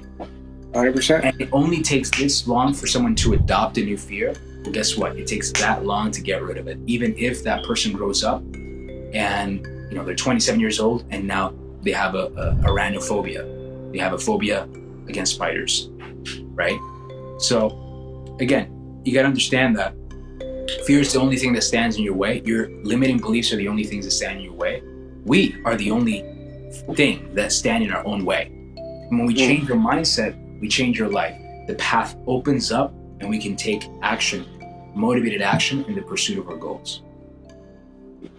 100%. And it only takes this long for someone to adopt a new fear Well, guess what? It takes that long to get rid of it. Even if that person grows up and they're 27 years old and now they have a arachnophobia. They have a phobia against spiders, right? So again, you got to understand that fear is the only thing that stands in your way. Your limiting beliefs are the only things that stand in your way. We are the only thing that stand in our own way. And when we change your mindset, we change your life. The path opens up and we can take action, motivated action in the pursuit of our goals.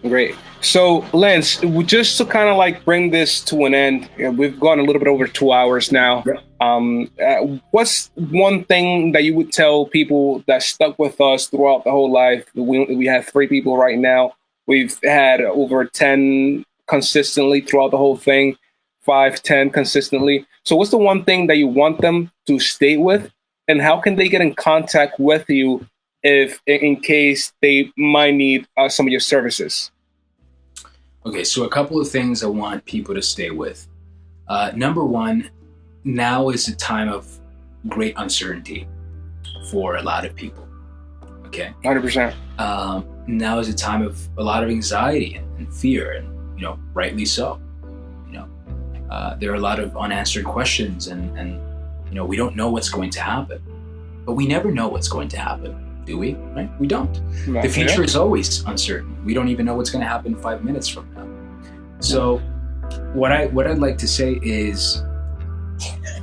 Great. So, Lance, just to kind of like bring this to an end, we've gone a little bit over 2 hours now. Yep. What's one thing that you would tell people that stuck with us throughout the whole life? We have 3 people right now. We've had over 10 consistently throughout the whole thing, 5, 10 consistently. So what's the one thing that you want them to stay with? And how can they get in contact with you if in case they might need some of your services? Okay, so a couple of things I want people to stay with. Number one, now is a time of great uncertainty for a lot of people. Okay, 100%. Now is a time of a lot of anxiety and fear, and rightly so. There are a lot of unanswered questions, and we don't know what's going to happen. But we never know what's going to happen, do we? Right? We don't. The future is always uncertain. We don't even know what's going to happen 5 minutes from now. So what I'd like to say is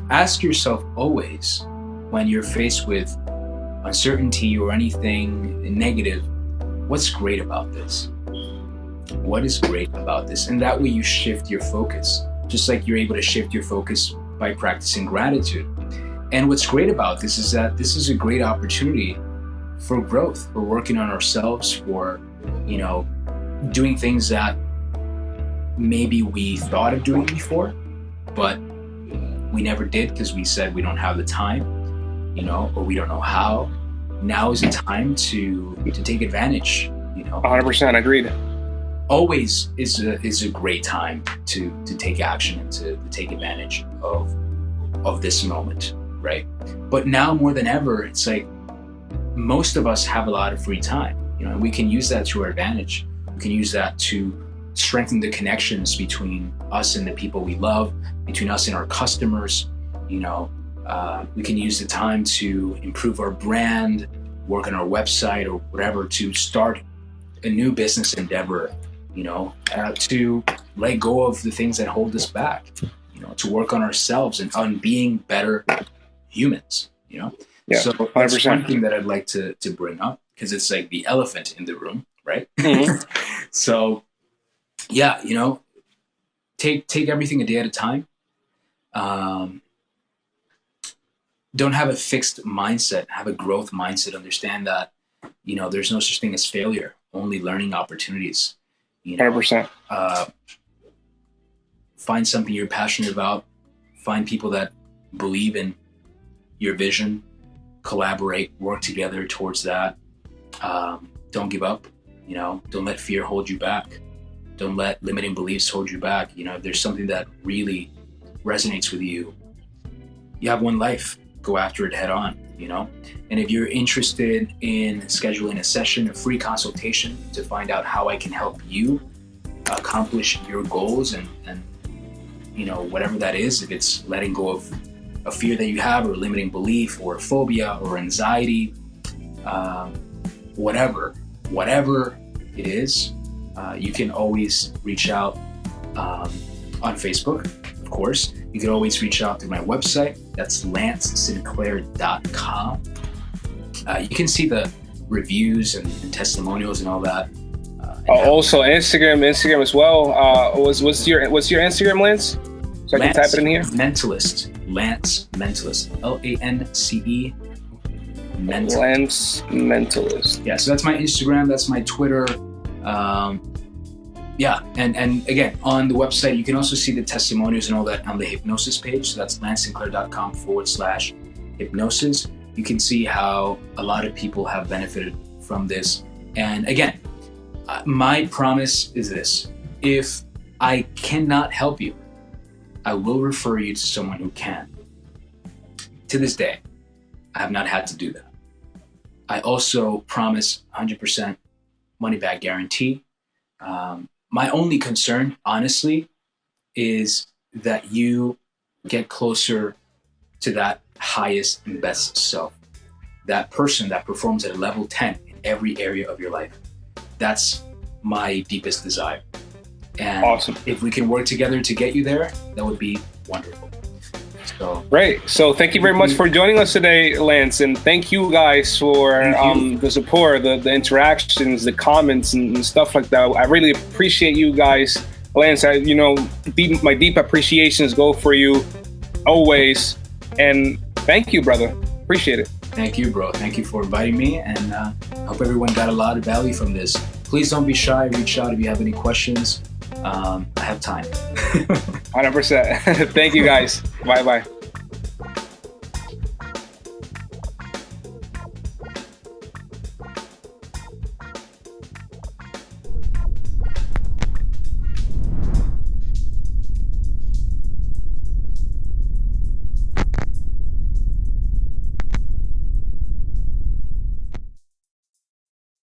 ask yourself always when you're faced with uncertainty or anything negative, what's great about this? What is great about this? And that way you shift your focus, just like you're able to shift your focus by practicing gratitude. And what's great about this is that this is a great opportunity for growth, for working on ourselves, for, doing things that maybe we thought of doing before, but we never did because we said we don't have the time, or we don't know how. Now is the time to take advantage, 100% agreed. Always is a great time to take action and to take advantage of this moment, right? But now more than ever, it's like most of us have a lot of free time, and we can use that to our advantage. We can use that to strengthen the connections between us and the people we love, between us and our customers. We can use the time to improve our brand, work on our website or whatever, to start a new business endeavor, to let go of the things that hold us back, to work on ourselves and on being better humans, Yeah, So 100%. that's one thing that I'd like to bring up, because it's like the elephant in the room, right? Mm-hmm. So yeah, take everything a day at a time. Don't have a fixed mindset, have a growth mindset. Understand that, there's no such thing as failure, only learning opportunities. 100%. Find something you're passionate about, find people that believe in your vision, collaborate, work together towards that. Don't give up, don't let fear hold you back. Don't let limiting beliefs hold you back. If there's something that really resonates with you, you have one life. Go after it head on, And if you're interested in scheduling a session, a free consultation to find out how I can help you accomplish your goals and whatever that is, if it's letting go of a fear that you have or a limiting belief or a phobia or anxiety, whatever it is, you can always reach out on Facebook, of course. You can always reach out through my website. That's lancesinclair.com. You can see the reviews and testimonials and all that. Also, Instagram as well. What's your Instagram, Lance? So I can type it in here. Mentalist. Lance Mentalist. LANCE. Mentalist. Lance Mentalist. Yeah, so that's my Instagram. That's my Twitter. And again, on the website, you can also see the testimonials and all that on the hypnosis page. So that's lancesinclair.com/hypnosis. You can see how a lot of people have benefited from this. And again, my promise is this: if I cannot help you, I will refer you to someone who can. To this day, I have not had to do that. I also promise 100% money back guarantee. My only concern, honestly, is that you get closer to that highest and best self, that person that performs at a level 10 in every area of your life. That's my deepest desire. And Awesome. if we can work together to get you there, that would be wonderful. So Great. So thank you very much for joining us today, Lance, and thank you guys for the support, the interactions, the comments, and stuff like that. I really appreciate you guys, Lance. My deep appreciations go for you always, and thank you, brother. Appreciate it. Thank you, bro. Thank you for inviting me, and I hope everyone got a lot of value from this. Please don't be shy. Reach out if you have any questions. I have time. 100%. Thank you, guys. Bye-bye.